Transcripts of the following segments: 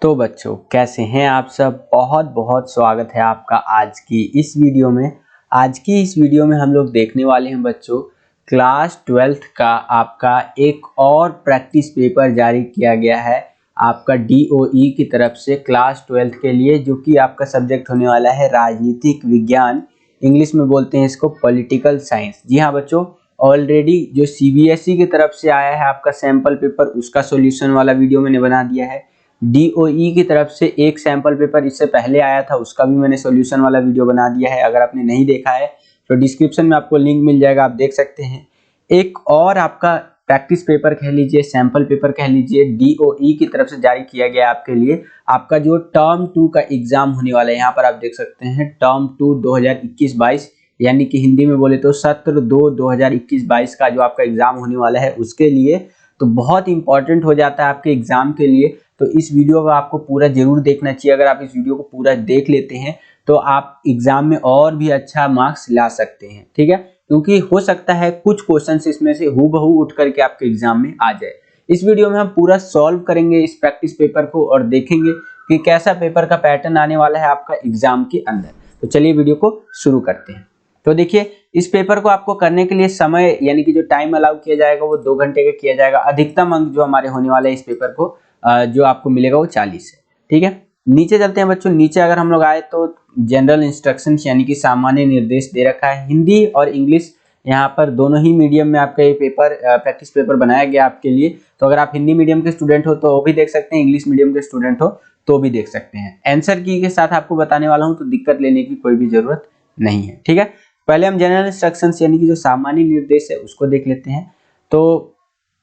तो बच्चों कैसे हैं आप सब। बहुत बहुत स्वागत है आपका आज की इस वीडियो में। आज की इस वीडियो में हम लोग देखने वाले हैं बच्चों क्लास 12th का आपका एक और प्रैक्टिस पेपर जारी किया गया है आपका DOE की तरफ से क्लास 12th के लिए, जो कि आपका सब्जेक्ट होने वाला है राजनीतिक विज्ञान। इंग्लिश में बोलते हैं इसको पॉलिटिकल साइंस। जी हाँ बच्चों, ऑलरेडी जो CBSE की तरफ से आया है आपका सैंपल पेपर, उसका सॉल्यूशन वाला वीडियो मैंने बना दिया है। DOE की तरफ से एक सैंपल पेपर इससे पहले आया था, उसका भी मैंने सॉल्यूशन वाला वीडियो बना दिया है। अगर आपने नहीं देखा है तो डिस्क्रिप्शन में आपको लिंक मिल जाएगा, आप देख सकते हैं। एक और आपका प्रैक्टिस पेपर कह लीजिए, सैंपल पेपर कह लीजिए, DOE की तरफ से जारी किया गया आपके लिए। आपका जो टर्म 2 का एग्जाम होने वाला है, यहाँ पर आप देख सकते हैं टर्म 2 2021-22, यानी कि हिंदी में बोले तो सत्र 2 2021-22 का जो आपका एग्जाम होने वाला है उसके लिए तो बहुत इंपॉर्टेंट हो जाता है आपके एग्जाम के लिए। तो इस वीडियो को आपको पूरा जरूर देखना चाहिए। अगर आप इस वीडियो को पूरा देख लेते हैं तो आप एग्जाम में और भी अच्छा मार्क्स ला सकते हैं, ठीक है। क्योंकि हो सकता है कुछ क्वेश्चंस इसमें से हूबहू उठ करके आपके एग्जाम में आ जाए। इस वीडियो में हम पूरा सॉल्व करेंगे इस प्रैक्टिस पेपर को और देखेंगे कि कैसा पेपर का पैटर्न आने वाला है आपका एग्जाम के अंदर। तो चलिए वीडियो को शुरू करते हैं। तो देखिए, इस पेपर को आपको करने के लिए समय यानी कि जो टाइम अलाउ किया जाएगा वो 2 घंटे का किया जाएगा। अधिकतम अंक जो हमारे होने वाले हैं इस पेपर को जो आपको मिलेगा वो 40 है, ठीक है। नीचे चलते हैं बच्चों। नीचे अगर हम लोग आए तो जनरल इंस्ट्रक्शंस यानी कि सामान्य निर्देश दे रखा है। हिंदी और इंग्लिश यहाँ पर दोनों ही मीडियम में आपका ये पेपर प्रैक्टिस पेपर बनाया गया आपके लिए। तो अगर आप हिंदी मीडियम के स्टूडेंट हो तो वो भी देख सकते हैं, इंग्लिश मीडियम के स्टूडेंट हो तो भी देख सकते हैं। आंसर की के साथ आपको बताने वाला हूँ, तो दिक्कत लेने की कोई भी जरूरत नहीं है, ठीक है। पहले हम जनरल इंस्ट्रक्शंस यानी कि जो सामान्य निर्देश है उसको देख लेते हैं। तो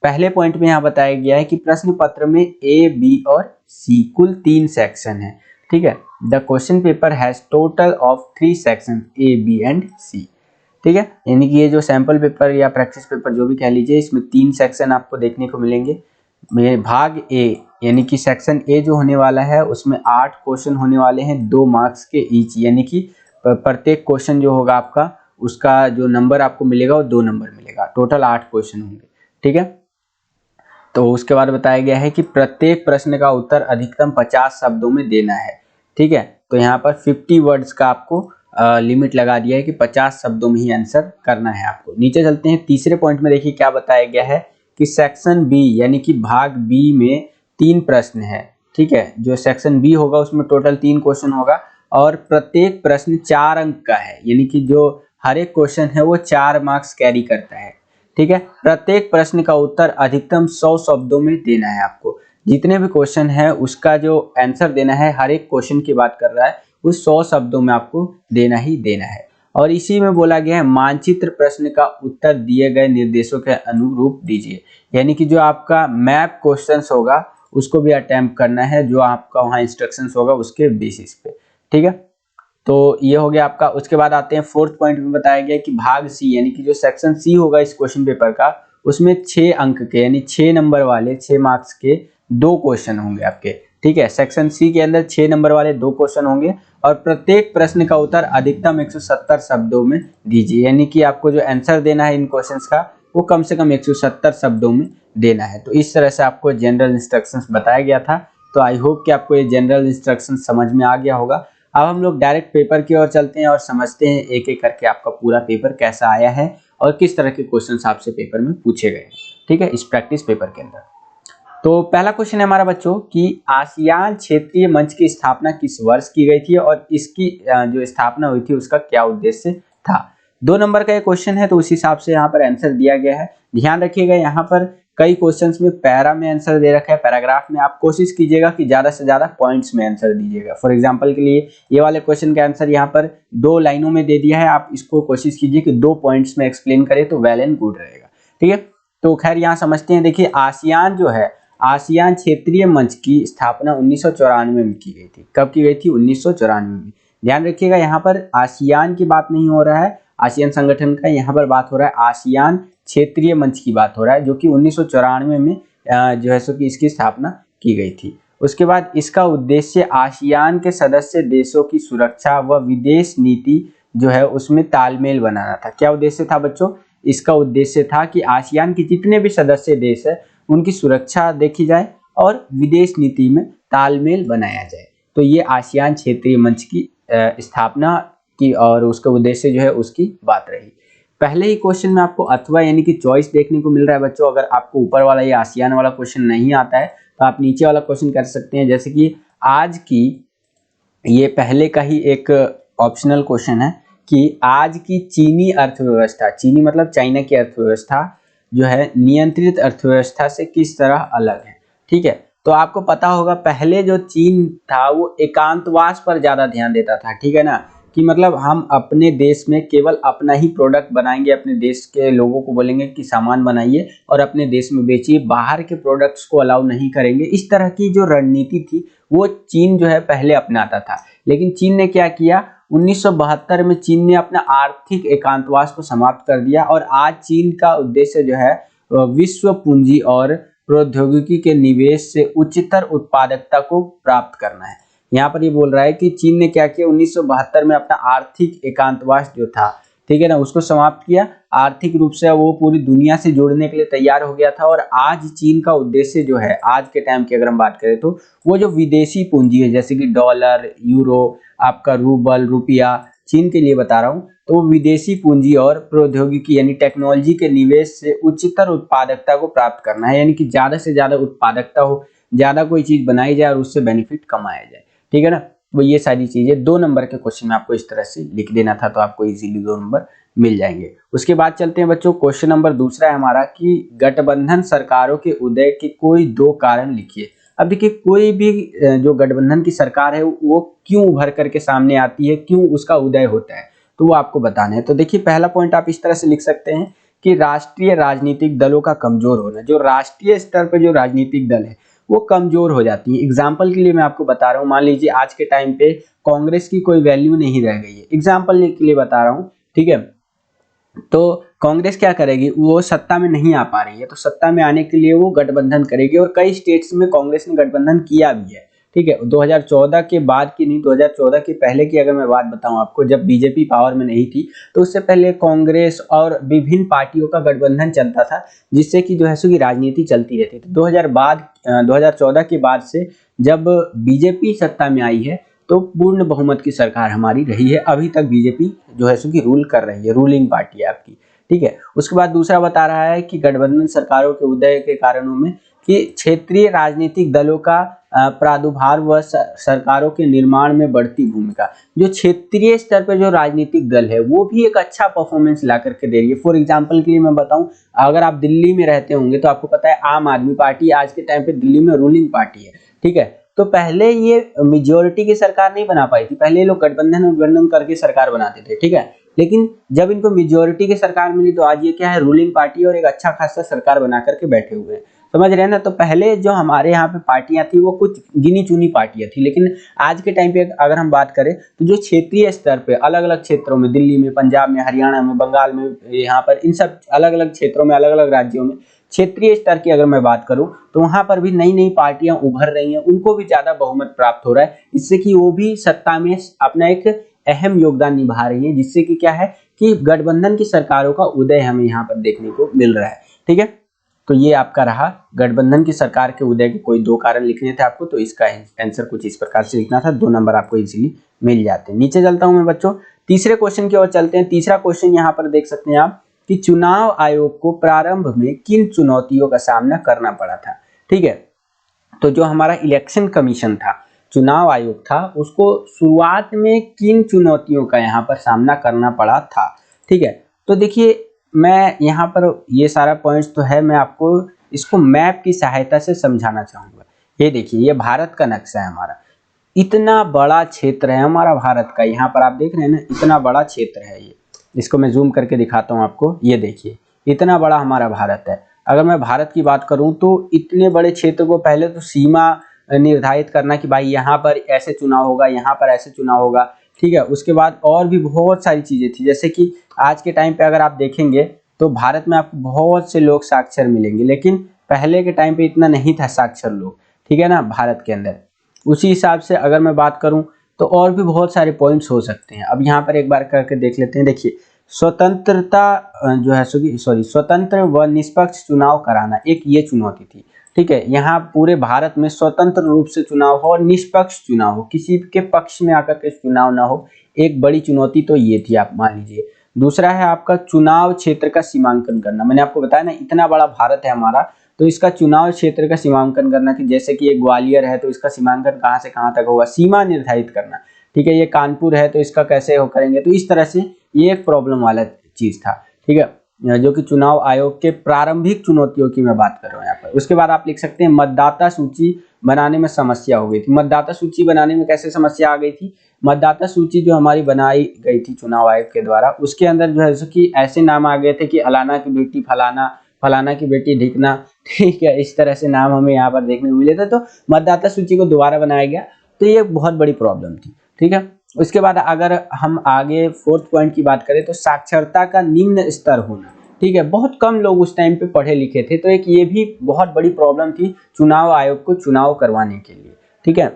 पहले पॉइंट में यहाँ बताया गया है कि प्रश्न पत्र में A, B और C कुल 3 सेक्शन है, ठीक है। The question paper has total of 3 section A, B and C, ठीक है। यानी कि ये जो सैंपल पेपर या प्रैक्टिस पेपर जो भी कह लीजिए, इसमें 3 सेक्शन आपको देखने को मिलेंगे। भाग A यानी कि सेक्शन A जो होने वाला है उसमें 8 क्वेश्चन होने वाले हैं, 2 मार्क्स के ईच, यानी कि प्रत्येक क्वेश्चन जो होगा आपका उसका जो नंबर आपको मिलेगा वो 2 नंबर मिलेगा। टोटल 8 क्वेश्चन होंगे, ठीक है। तो उसके बाद बताया गया है कि प्रत्येक प्रश्न का उत्तर अधिकतम 50 शब्दों में देना है, ठीक है। तो यहाँ पर 50 वर्ड्स का आपको लिमिट लगा दिया है कि 50 शब्दों में ही आंसर करना है आपको। नीचे चलते हैं। तीसरे पॉइंट में देखिए क्या बताया गया है कि सेक्शन B यानी कि भाग B में 3 प्रश्न है, ठीक है। जो सेक्शन B होगा उसमें टोटल 3 क्वेश्चन होगा और प्रत्येक प्रश्न 4 अंक का है, यानी कि जो हर एक क्वेश्चन है वो 4 मार्क्स कैरी करता है, ठीक है। प्रत्येक प्रश्न का उत्तर अधिकतम 100 शब्दों में देना है आपको। जितने भी क्वेश्चन है उसका जो आंसर देना है, हर एक क्वेश्चन की बात कर रहा है, उस 100 शब्दों में आपको देना ही देना है। और इसी में बोला गया है मानचित्र प्रश्न का उत्तर दिए गए निर्देशों के अनुरूप दीजिए, यानी कि जो आपका मैप क्वेश्चन होगा उसको भी अटेम्प्ट करना है, जो आपका वहाँ इंस्ट्रक्शंस होगा उसके बेसिस पे, ठीक है। तो ये हो गया आपका। उसके बाद आते हैं फोर्थ पॉइंट में बताया गया कि भाग C यानी कि जो सेक्शन C होगा इस क्वेश्चन पेपर का, उसमें 6 अंक के यानी 6 नंबर वाले 6 मार्क्स के 2 क्वेश्चन होंगे आपके, ठीक है। सेक्शन C के अंदर 6 नंबर वाले 2 क्वेश्चन होंगे और प्रत्येक प्रश्न का उत्तर अधिकतम 170 शब्दों में दीजिए, यानी कि आपको जो आंसर देना है इन क्वेश्चंस का वो कम से कम 170 शब्दों में देना है। तो इस तरह से आपको जनरल इंस्ट्रक्शंस बताया गया था। तो आई होप कि आपको ये जनरल इंस्ट्रक्शंस समझ में आ गया होगा। अब हम लोग डायरेक्ट पेपर की ओर चलते हैं और समझते हैं एक एक करके आपका पूरा पेपर कैसा आया है और किस तरह के क्वेश्चंस आपसे पेपर में पूछे गए हैं, ठीक है, इस प्रैक्टिस पेपर के अंदर। तो पहला क्वेश्चन है हमारा बच्चों कि आसियान क्षेत्रीय मंच की स्थापना किस वर्ष की गई थी और इसकी जो स्थापना हुई थी उसका क्या उद्देश्य था। 2 नंबर का ये क्वेश्चन है तो उस हिसाब से यहाँ पर आंसर दिया गया है। ध्यान रखिएगा, यहाँ पर कई क्वेश्चंस में पैरा में आंसर दे रखा है, पैराग्राफ में। आप कोशिश कीजिएगा कि ज्यादा से ज्यादा पॉइंट्स में आंसर दीजिएगा। फॉर एग्जांपल के लिए ये वाले क्वेश्चन का आंसर यहाँ पर 2 लाइनों में दे दिया है, आप इसको कोशिश कीजिए कि 2 पॉइंट्स में एक्सप्लेन करें तो वेल एंड गुड रहेगा, ठीक है। तो खैर यहाँ समझते हैं। देखिए, आसियान जो है, आसियान क्षेत्रीय मंच की स्थापना 1994 में की गई थी। कब की गई थी? 1994 में। ध्यान रखिएगा, यहाँ पर आसियान की बात नहीं हो रहा है, आसियान संगठन का, यहाँ पर बात हो रहा है आसियान क्षेत्रीय मंच की बात हो रहा है, जो कि 1994 में जो है सो कि इसकी स्थापना की गई थी। उसके बाद इसका उद्देश्य आसियान के सदस्य देशों की सुरक्षा व विदेश नीति जो है उसमें तालमेल बनाना था। क्या उद्देश्य था बच्चों? इसका उद्देश्य था कि आसियान के जितने भी सदस्य देश है उनकी सुरक्षा देखी जाए और विदेश नीति में तालमेल बनाया जाए। तो ये आसियान क्षेत्रीय मंच की स्थापना की और उसका उद्देश्य जो है उसकी बात रही। पहले ही क्वेश्चन में आपको अथवा यानी कि चॉइस देखने को मिल रहा है बच्चों। अगर आपको ऊपर वाला ये आसियान वाला क्वेश्चन नहीं आता है तो आप नीचे वाला क्वेश्चन कर सकते हैं। जैसे कि आज की ये पहले का ही एक ऑप्शनल क्वेश्चन है कि आज की चीनी अर्थव्यवस्था, चीनी मतलब चाइना की अर्थव्यवस्था जो है नियंत्रित अर्थव्यवस्था से किस तरह अलग है। ठीक है, तो आपको पता होगा पहले जो चीन था वो एकांतवास पर ज्यादा ध्यान देता था। ठीक है ना, कि मतलब हम अपने देश में केवल अपना ही प्रोडक्ट बनाएंगे, अपने देश के लोगों को बोलेंगे कि सामान बनाइए और अपने देश में बेचिए, बाहर के प्रोडक्ट्स को अलाउ नहीं करेंगे। इस तरह की जो रणनीति थी वो चीन जो है पहले अपनाता था। लेकिन चीन ने क्या किया, 1972 में चीन ने अपना आर्थिक एकांतवास को समाप्त कर दिया और आज चीन का उद्देश्य जो है विश्व पूंजी और प्रौद्योगिकी के निवेश से उच्चतर उत्पादकता को प्राप्त करना है। यहाँ पर ये बोल रहा है कि चीन ने क्या किया, 1972 में अपना आर्थिक एकांतवास जो था, ठीक है ना, उसको समाप्त किया। आर्थिक रूप से वो पूरी दुनिया से जुड़ने के लिए तैयार हो गया था और आज चीन का उद्देश्य जो है आज के टाइम की अगर हम बात करें तो वो जो विदेशी पूंजी है जैसे कि डॉलर, यूरो, आपका रूबल, रुपया, चीन के लिए बता रहा हूँ, तो वो विदेशी पूंजी और प्रौद्योगिकी यानी टेक्नोलॉजी के निवेश से उच्चतर उत्पादकता को प्राप्त करना है। यानी कि ज्यादा से ज्यादा उत्पादकता हो, ज्यादा कोई चीज बनाई जाए और उससे बेनिफिट कमाया जाए। ठीक है ना, वो ये सारी चीजें 2 नंबर के क्वेश्चन में आपको इस तरह से लिख देना था, तो आपको इजीली 2 नंबर मिल जाएंगे। उसके बाद चलते हैं बच्चों, क्वेश्चन नंबर दूसरा है हमारा कि गठबंधन सरकारों के उदय के कोई 2 कारण लिखिए। अब देखिए कोई भी जो गठबंधन की सरकार है वो क्यों उभर करके सामने आती है, क्यों उसका उदय होता है, तो वो आपको बताना है। तो देखिए पहला पॉइंट आप इस तरह से लिख सकते हैं कि राष्ट्रीय राजनीतिक दलों का कमजोर होना। जो राष्ट्रीय स्तर पर जो राजनीतिक दल है वो कमजोर हो जाती है। एग्जाम्पल के लिए मैं आपको बता रहा हूँ, मान लीजिए आज के टाइम पे कांग्रेस की कोई वैल्यू नहीं रह गई है, एग्जाम्पल के लिए बता रहा हूँ। ठीक है, तो कांग्रेस क्या करेगी, वो सत्ता में नहीं आ पा रही है तो सत्ता में आने के लिए वो गठबंधन करेगी और कई स्टेट्स में कांग्रेस ने गठबंधन किया भी है। ठीक है, 2014 के बाद की नहीं, 2014 के पहले की अगर मैं बात बताऊं आपको, जब बीजेपी पावर में नहीं थी तो उससे पहले कांग्रेस और विभिन्न पार्टियों का गठबंधन चलता था जिससे कि जो है सो की राजनीति चलती रहती थी। 2014 के बाद से जब बीजेपी सत्ता में आई है तो पूर्ण बहुमत की सरकार हमारी रही है। अभी तक बीजेपी जो है सो की रूल कर रही है, रूलिंग पार्टी है आपकी। ठीक है, उसके बाद दूसरा बता रहा है कि गठबंधन सरकारों के उदय के कारणों में कि क्षेत्रीय राजनीतिक दलों का प्रादुर्भाव व सरकारों के निर्माण में बढ़ती भूमिका। जो क्षेत्रीय स्तर पर जो राजनीतिक दल है वो भी एक अच्छा परफॉर्मेंस ला करके दे रही है। फॉर एग्जांपल के लिए मैं बताऊं, अगर आप दिल्ली में रहते होंगे तो आपको पता है आम आदमी पार्टी आज के टाइम पे दिल्ली में रूलिंग पार्टी है। ठीक है, तो पहले ये मेजोरिटी की सरकार नहीं बना पाई थी, पहले ये लोग गठबंधन करके सरकार बनाते थे। ठीक है, लेकिन जब इनको मेजोरिटी की सरकार मिली तो आज ये क्या है, रूलिंग पार्टी और एक अच्छा खासा सरकार बना करके बैठे हुए हैं। समझ रहे हैं ना। तो पहले जो हमारे यहाँ पे पार्टियां थी वो कुछ गिनी चुनी पार्टियां थी, लेकिन आज के टाइम पे अगर हम बात करें तो जो क्षेत्रीय स्तर पे अलग अलग क्षेत्रों में, दिल्ली में, पंजाब में, हरियाणा में, बंगाल में, यहाँ पर इन सब अलग अलग क्षेत्रों में, अलग अलग राज्यों में क्षेत्रीय स्तर की अगर मैं बात करूं तो वहां पर भी नई नई पार्टियां उभर रही हैं, उनको भी ज्यादा बहुमत प्राप्त हो रहा है, इससे कि वो भी सत्ता में अपना एक अहम योगदान निभा रही है, जिससे कि क्या है कि गठबंधन की सरकारों का उदय हमें यहाँ पर देखने को मिल रहा है। ठीक है, तो ये आपका रहा, गठबंधन की सरकार के उदय के कोई 2 कारण लिखने थे आपको, तो इसका आंसर कुछ इस प्रकार से लिखना था। 2 नंबर आपको इजीली मिल जाते हैं। नीचे चलता हूं मैं बच्चों, तीसरे क्वेश्चन की ओर चलते हैं। तीसरा क्वेश्चन यहाँ पर देख सकते हैं आप कि चुनाव आयोग को प्रारंभ में किन चुनौतियों का सामना करना पड़ा था। ठीक है, तो जो हमारा इलेक्शन कमीशन था, चुनाव आयोग था, उसको शुरुआत में किन चुनौतियों का यहाँ पर सामना करना पड़ा था। ठीक है, तो देखिए मैं यहाँ पर ये सारा पॉइंट्स तो है, मैं आपको इसको मैप की सहायता से समझाना चाहूंगा। ये देखिए, ये भारत का नक्शा है हमारा, इतना बड़ा क्षेत्र है हमारा भारत का, यहाँ पर आप देख रहे हैं ना, इतना बड़ा क्षेत्र है ये। इसको मैं जूम करके दिखाता हूँ आपको, ये देखिए इतना बड़ा हमारा भारत है। अगर मैं भारत की बात करूं तो इतने बड़े क्षेत्र को पहले तो सीमा निर्धारित करना कि भाई यहाँ पर ऐसे चुनाव होगा, यहाँ पर ऐसे चुनाव होगा। ठीक है, उसके बाद और भी बहुत सारी चीजें थी, जैसे कि आज के टाइम पे अगर आप देखेंगे तो भारत में आपको बहुत से लोग साक्षर मिलेंगे, लेकिन पहले के टाइम पे इतना नहीं था साक्षर लोग। ठीक है ना, भारत के अंदर। उसी हिसाब से अगर मैं बात करूं तो और भी बहुत सारे पॉइंट्स हो सकते हैं। अब यहाँ पर एक बार करके देख लेते हैं। देखिए, स्वतंत्रता जो है स्वतंत्र व निष्पक्ष चुनाव कराना, एक ये चुनौती थी। ठीक है, यहाँ पूरे भारत में स्वतंत्र रूप से चुनाव हो और निष्पक्ष चुनाव हो, किसी के पक्ष में आकर के चुनाव ना हो, एक बड़ी चुनौती तो ये थी, आप मान लीजिए। दूसरा है आपका चुनाव क्षेत्र का सीमांकन करना। मैंने आपको बताया ना, इतना बड़ा भारत है हमारा, तो इसका चुनाव क्षेत्र का सीमांकन करना, कि जैसे कि एक ग्वालियर है तो इसका सीमांकन कहाँ से कहाँ तक होगा, सीमा निर्धारित करना। ठीक है, ये कानपुर है तो इसका कैसे हो करेंगे, तो इस तरह से ये एक प्रॉब्लम वाला चीज था। ठीक है, जो कि चुनाव आयोग के प्रारंभिक चुनौतियों की मैं बात कर रहा हूँ यहाँ पर। उसके बाद आप लिख सकते हैं मतदाता सूची बनाने में समस्या हो गई थी। मतदाता सूची बनाने में कैसे समस्या आ गई थी, मतदाता सूची जो हमारी बनाई गई थी चुनाव आयोग के द्वारा, उसके अंदर जो है कि ऐसे नाम आ गए थे कि अलाना की बेटी फलाना, फलाना की बेटी ढिकना। ठीक है, इस तरह से नाम हमें यहाँ पर देखने को मिले थे, तो मतदाता सूची को दोबारा बनाया गया, तो ये बहुत बड़ी प्रॉब्लम थी। ठीक है, उसके बाद अगर हम आगे फोर्थ पॉइंट की बात करें तो साक्षरता का निम्न स्तर होना। ठीक है, बहुत कम लोग उस टाइम पे पढ़े लिखे थे, तो एक ये भी बहुत बड़ी प्रॉब्लम थी चुनाव आयोग को चुनाव करवाने के लिए। ठीक है,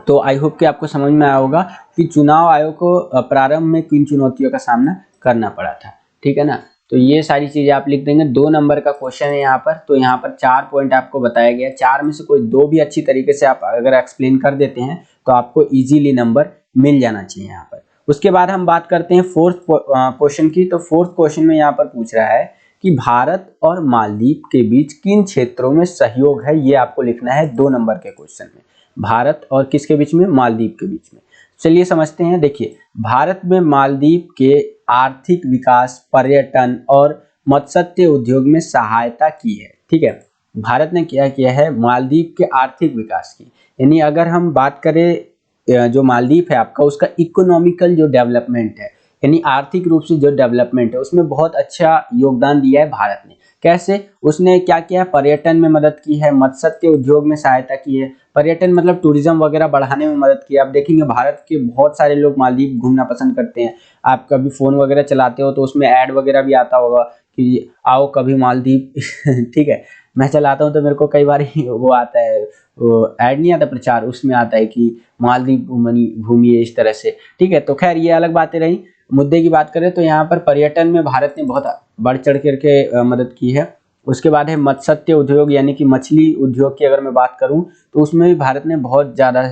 तो आई होप कि आपको समझ में आया होगा कि चुनाव आयोग को प्रारंभ में किन चुनौतियों का सामना करना पड़ा था। ठीक है ना, तो ये सारी चीजें आप लिख देंगे। 2 नंबर का क्वेश्चन है यहाँ पर, तो यहाँ पर 4 पॉइंट आपको बताया गया, 4 में से कोई 2 भी अच्छी तरीके से आप अगर एक्सप्लेन कर देते हैं तो आपको इजीली नंबर मिल जाना चाहिए यहाँ पर। उसके बाद हम बात करते हैं फोर्थ क्वेश्चन की। तो फोर्थ क्वेश्चन में यहाँ पर पूछ रहा है कि भारत और मालदीव के बीच किन क्षेत्रों में सहयोग है, ये आपको लिखना है 2 नंबर के क्वेश्चन में। भारत और किसके बीच में, मालदीव के बीच में। चलिए समझते हैं। देखिए, भारत में मालदीव के आर्थिक विकास, पर्यटन और मत्स्य उद्योग में सहायता की है। ठीक है, भारत ने क्या किया है, मालदीव के आर्थिक विकास की, यानी अगर हम बात करें जो मालदीव है आपका, उसका इकोनॉमिकल जो डेवलपमेंट है, यानी आर्थिक रूप से जो डेवलपमेंट है, उसमें बहुत अच्छा योगदान दिया है भारत ने। कैसे, उसने क्या किया, पर्यटन में मदद की है, मत्स्य उद्योग में सहायता की है। पर्यटन मतलब टूरिज्म वगैरह बढ़ाने में मदद की है। आप देखेंगे भारत के बहुत सारे लोग मालदीव घूमना पसंद करते हैं। आप कभी फोन वगैरह चलाते हो तो उसमें ऐड वगैरह भी आता होगा कि आओ कभी मालदीव। ठीक है, मैं चलाता हूँ तो मेरे को कई बार वो आता है, वो ऐड नहीं आता प्रचार, उसमें आता है कि मालदीव घूमिए इस तरह से। ठीक है, तो खैर ये अलग बातें रही। मुद्दे की बात करें तो यहाँ पर पर्यटन में भारत ने बहुत बढ़ चढ़ करके मदद की है। उसके बाद है मत्स्य उद्योग, यानी कि मछली उद्योग की अगर मैं बात करूं तो उसमें भी भारत ने बहुत ज़्यादा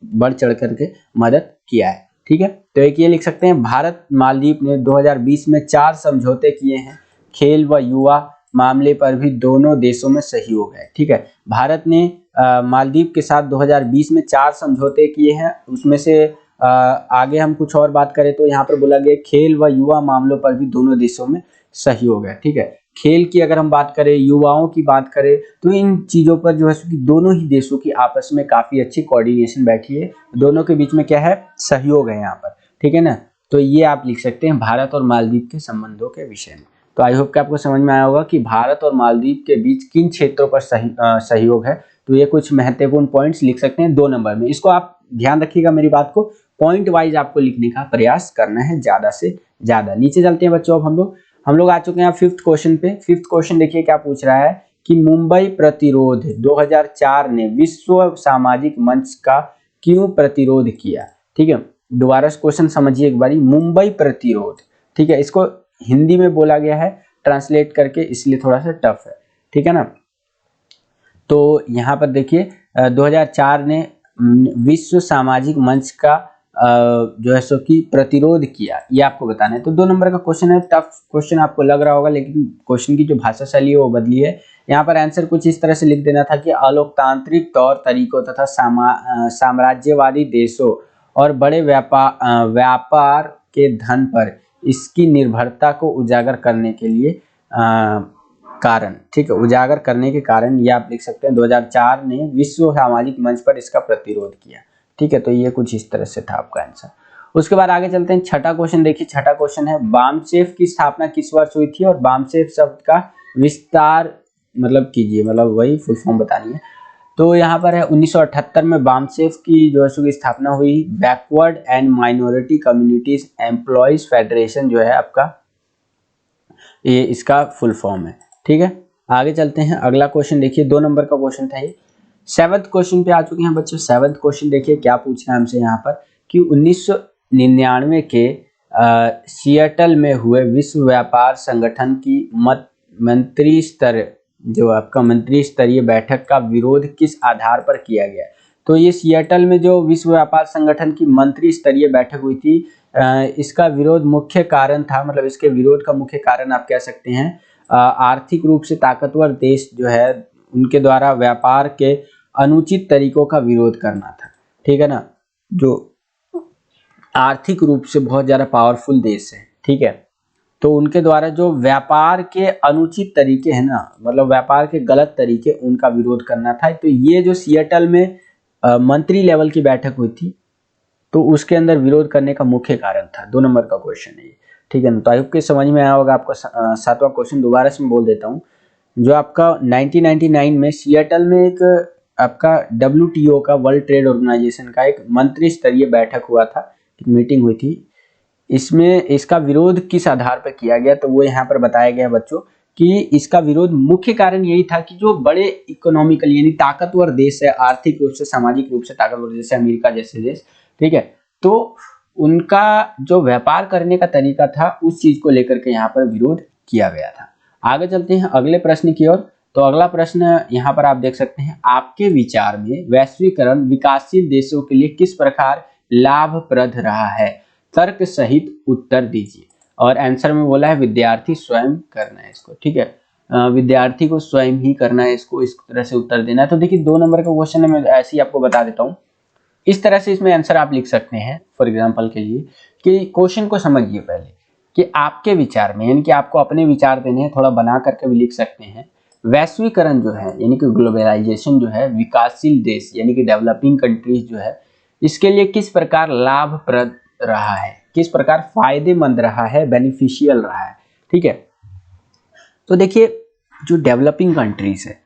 बढ़ चढ़ करके मदद किया है। ठीक है, तो एक ये लिख सकते हैं, भारत मालदीव ने 2020 में 4 समझौते किए हैं। खेल व युवा मामले पर भी दोनों देशों में सहयोग है। ठीक है, भारत ने मालदीव के साथ 2020 में 4 समझौते किए हैं। उसमें से आगे हम कुछ और बात करें तो यहाँ पर बोला गया खेल व युवा मामलों पर भी दोनों देशों में सहयोग है। ठीक है, खेल की अगर हम बात करें, युवाओं की बात करें, तो इन चीज़ों पर जो है कि दोनों ही देशों की आपस में काफ़ी अच्छी कोऑर्डिनेशन बैठी है, दोनों के बीच में क्या है, सहयोग है यहाँ पर। ठीक है ना, तो ये आप लिख सकते हैं भारत और मालदीव के संबंधों के विषय में। तो आई होप कि आपको समझ में आया होगा कि भारत और मालदीव के बीच किन क्षेत्रों पर सहयोग है। तो ये कुछ महत्वपूर्ण पॉइंट्स लिख सकते हैं 2 नंबर में। इसको आप ध्यान रखिएगा, मेरी बात को पॉइंट वाइज आपको लिखने का प्रयास करना है ज़्यादा से ज़्यादा। नीचे चलते हैं बच्चों, अब हम लोग आ चुके हैं 5th क्वेश्चन पे। 5th क्वेश्चन देखिए क्या पूछ रहा है कि मुंबई प्रतिरोध 2004 ने विश्व सामाजिक मंच का क्यों प्रतिरोध किया। ठीक है, दोबारा क्वेश्चन समझिए एक बारी, मुंबई प्रतिरोध। ठीक है, इसको हिंदी में बोला गया है ट्रांसलेट करके, इसलिए थोड़ा सा टफ है। ठीक है ना, तो यहाँ पर देखिए 2004 ने विश्व सामाजिक मंच का जो है सो कि प्रतिरोध किया, ये आपको बताना है। तो 2 नंबर का क्वेश्चन है, टफ क्वेश्चन आपको लग रहा होगा, लेकिन क्वेश्चन की जो भाषा शैली है वो बदली है। यहाँ पर आंसर कुछ इस तरह से लिख देना था कि अलोकतांत्रिक तौर तरीकों तथा साम्राज्यवादी देशों और बड़े व्यापार के धन पर इसकी निर्भरता को उजागर करने के लिए कारण। ठीक है, उजागर करने के कारण ये आप लिख सकते हैं 2004 ने विश्व सामाजिक मंच पर इसका प्रतिरोध किया। ठीक है, तो ये कुछ इस तरह से था आपका आंसर। उसके बाद आगे चलते हैं, छठा क्वेश्चन देखिए। छठा क्वेश्चन है, बामसेफ की स्थापना किस वर्ष हुई थी और बामसेफ शब्द का विस्तार मतलब कीजिए, मतलब वही फुल फॉर्म बतानी है। तो यहाँ पर है 1978 में बामसेफ की जो है स्थापना हुई। Backward and minority communities employees federation जो है आपका, ये इसका फुल फॉर्म है। ठीक है, आगे चलते हैं। अगला क्वेश्चन देखिए, 2 नंबर का क्वेश्चन था ये। 7th क्वेश्चन पे आ चुके हैं बच्चों। 7th क्वेश्चन देखिए क्या पूछ रहा है हमसे यहाँ पर कि 1999 के सिएटल में हुए विश्व व्यापार संगठन की मंत्री स्तर जो आपका मंत्री स्तरीय बैठक का विरोध किस आधार पर किया गया? तो ये सियाटल में जो विश्व व्यापार संगठन की मंत्री स्तरीय बैठक हुई थी, इसका विरोध मुख्य कारण था, मतलब इसके विरोध का मुख्य कारण आप कह सकते हैं आर्थिक रूप से ताकतवर देश जो है उनके द्वारा व्यापार के अनुचित तरीकों का विरोध करना था। ठीक है ना, जो आर्थिक रूप से बहुत ज़्यादा पावरफुल देश है, ठीक है, तो उनके द्वारा जो व्यापार के अनुचित तरीके हैं ना, मतलब व्यापार के गलत तरीके, उनका विरोध करना था। तो ये जो सियाटल में मंत्री लेवल की बैठक हुई थी, तो उसके अंदर विरोध करने का मुख्य कारण था। 2 नंबर का क्वेश्चन है ये, ठीक है ना। तो आई होप के समझ में आया होगा आपको। 7वां क्वेश्चन दोबारा से मैं बोल देता हूँ। जो आपका 1999 में सियाटल में एक आपका WTO का, वर्ल्ड ट्रेड ऑर्गेनाइजेशन का एक मंत्री स्तरीय बैठक हुआ था, एक मीटिंग हुई थी। इसमें इसका विरोध किस आधार पर किया गया, तो वो यहाँ पर बताया गया बच्चों कि इसका विरोध मुख्य कारण यही था कि जो बड़े इकोनॉमिकल यानी ताकतवर देश है, आर्थिक रूप से सामाजिक रूप से ताकतवर, जैसे अमेरिका जैसे देश, ठीक है, तो उनका जो व्यापार करने का तरीका था उस चीज को लेकर के यहाँ पर विरोध किया गया था। आगे चलते हैं अगले प्रश्न की ओर। तो अगला प्रश्न यहाँ पर आप देख सकते हैं, आपके विचार में वैश्वीकरण विकासशील देशों के लिए किस प्रकार लाभप्रद रहा है? तर्क सहित उत्तर दीजिए। और आंसर में बोला है विद्यार्थी स्वयं करना है इसको, ठीक है, विद्यार्थी को स्वयं ही करना है इसको, इस तरह से उत्तर देना है। तो देखिए 2 नंबर का क्वेश्चन है, मैं ऐसे ही आपको बता देता हूँ। इस तरह से इसमें आंसर आप लिख सकते हैं फॉर एग्जांपल के लिए, कि क्वेश्चन को समझिए पहले कि आपके विचार में, यानी कि आपको अपने विचार देने हैं, थोड़ा बना करके भी लिख सकते हैं। वैश्वीकरण जो है यानी कि ग्लोबलाइजेशन जो है, विकासशील देश यानी कि डेवलपिंग कंट्रीज जो है, इसके लिए किस प्रकार लाभप्रद रहा है, किस प्रकार फायदेमंद रहा है, बेनिफिशियल रहा है, ठीक है। तो देखिए जो डेवलपिंग कंट्रीज है,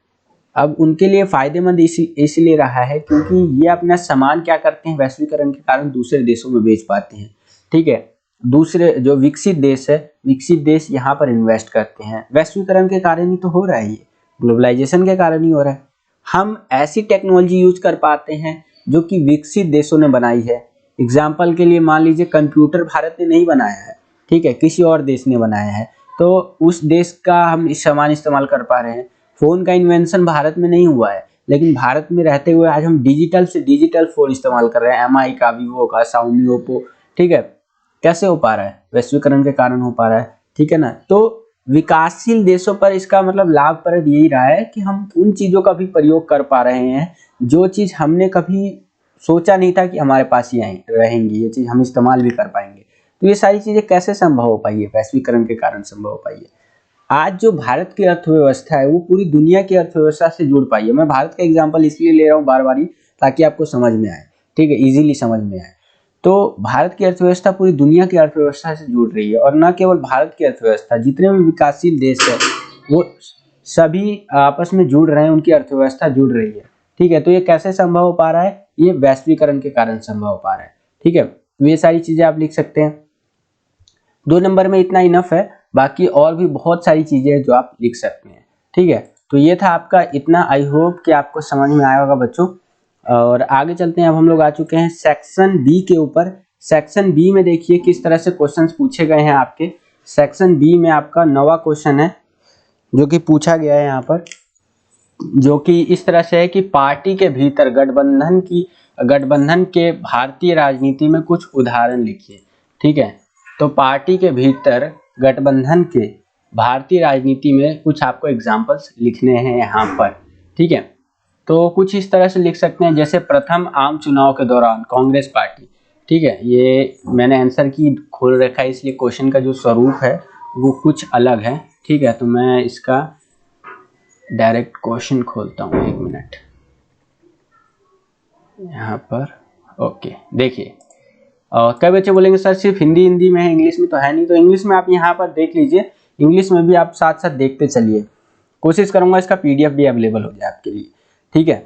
अब उनके लिए फायदेमंद इसलिए रहा है क्योंकि ये अपना सामान क्या करते हैं, वैश्वीकरण के कारण दूसरे देशों में बेच पाते हैं, ठीक है। दूसरे जो विकसित देश है, विकसित देश यहाँ पर इन्वेस्ट करते हैं। वैश्वीकरण के कारण ही तो हो रहा है, ये ग्लोबलाइजेशन के कारण ही हो रहा है। हम ऐसी टेक्नोलॉजी यूज कर पाते हैं जो कि विकसित देशों ने बनाई है। एग्जाम्पल के लिए मान लीजिए कंप्यूटर भारत ने नहीं बनाया है, ठीक है, किसी और देश ने बनाया है, तो उस देश का हम सामान इस्तेमाल कर पा रहे हैं। फोन का इन्वेंशन भारत में नहीं हुआ है, लेकिन भारत में रहते हुए आज हम डिजिटल से डिजिटल फोन इस्तेमाल कर रहे हैं, MI का, वीवो का, शाओमी, ओप्पो, ठीक है। कैसे हो पा रहा है? वैश्वीकरण के कारण हो पा रहा है, ठीक है ना। तो विकासशील देशों पर इसका मतलब लाभप्रद यही रहा है कि हम उन चीजों का भी प्रयोग कर पा रहे हैं जो चीज हमने कभी सोचा नहीं था कि हमारे पास ही रहेंगी, ये चीज हम इस्तेमाल भी कर पाएंगे। तो ये सारी चीजें कैसे संभव हो पाई है? वैश्वीकरण के कारण संभव हो पाई है। आज जो भारत की अर्थव्यवस्था है वो पूरी दुनिया की अर्थव्यवस्था से जुड़ पाई है। मैं भारत का एग्जांपल इसलिए ले रहा हूँ बार बार ताकि आपको समझ में आए, ठीक है, इजीली समझ में आए। तो भारत की अर्थव्यवस्था पूरी दुनिया की अर्थव्यवस्था से जुड़ रही है, और न केवल भारत की अर्थव्यवस्था, जितने भी विकासशील देश है वो सभी आपस में जुड़ रहे हैं, उनकी अर्थव्यवस्था जुड़ रही है, ठीक है। तो ये कैसे संभव हो पा रहा है? ये वैश्वीकरण के कारण संभव हो पा रहा है, ठीक है। तो ये सारी चीजें आप लिख सकते हैं। 2 नंबर में इतना इनफ है, बाकी और भी बहुत सारी चीजें हैं जो आप लिख सकते हैं, ठीक है। तो ये था आपका इतना। आई होप कि आपको समझ में आया होगा बच्चों। और आगे चलते हैं। अब हम लोग आ चुके हैं सेक्शन बी के ऊपर। सेक्शन बी में देखिए किस तरह से क्वेश्चंस पूछे गए हैं आपके। सेक्शन बी में आपका 9वां क्वेश्चन है जो कि पूछा गया है यहाँ पर, जो कि इस तरह से है कि पार्टी के भीतर गठबंधन के भारतीय राजनीति में कुछ उदाहरण लिखिए, ठीक है। तो पार्टी के भीतर गठबंधन के भारतीय राजनीति में कुछ आपको एग्जांपल्स लिखने हैं यहाँ पर, ठीक है। तो कुछ इस तरह से लिख सकते हैं, जैसे प्रथम आम चुनाव के दौरान कांग्रेस पार्टी, ठीक है। ये मैंने आंसर की खोल रखा है इसलिए क्वेश्चन का जो स्वरूप है वो कुछ अलग है, ठीक है। तो मैं इसका डायरेक्ट क्वेश्चन खोलता हूँ, 1 मिनट यहाँ पर। ओके, देखिए कई बच्चे बोलेंगे सर सिर्फ हिंदी में है, इंग्लिश में तो है नहीं। तो इंग्लिश में आप यहाँ पर देख लीजिए, इंग्लिश में भी आप साथ साथ देखते चलिए। कोशिश करूंगा इसका PDF भी अवेलेबल हो जाए आपके लिए, ठीक है।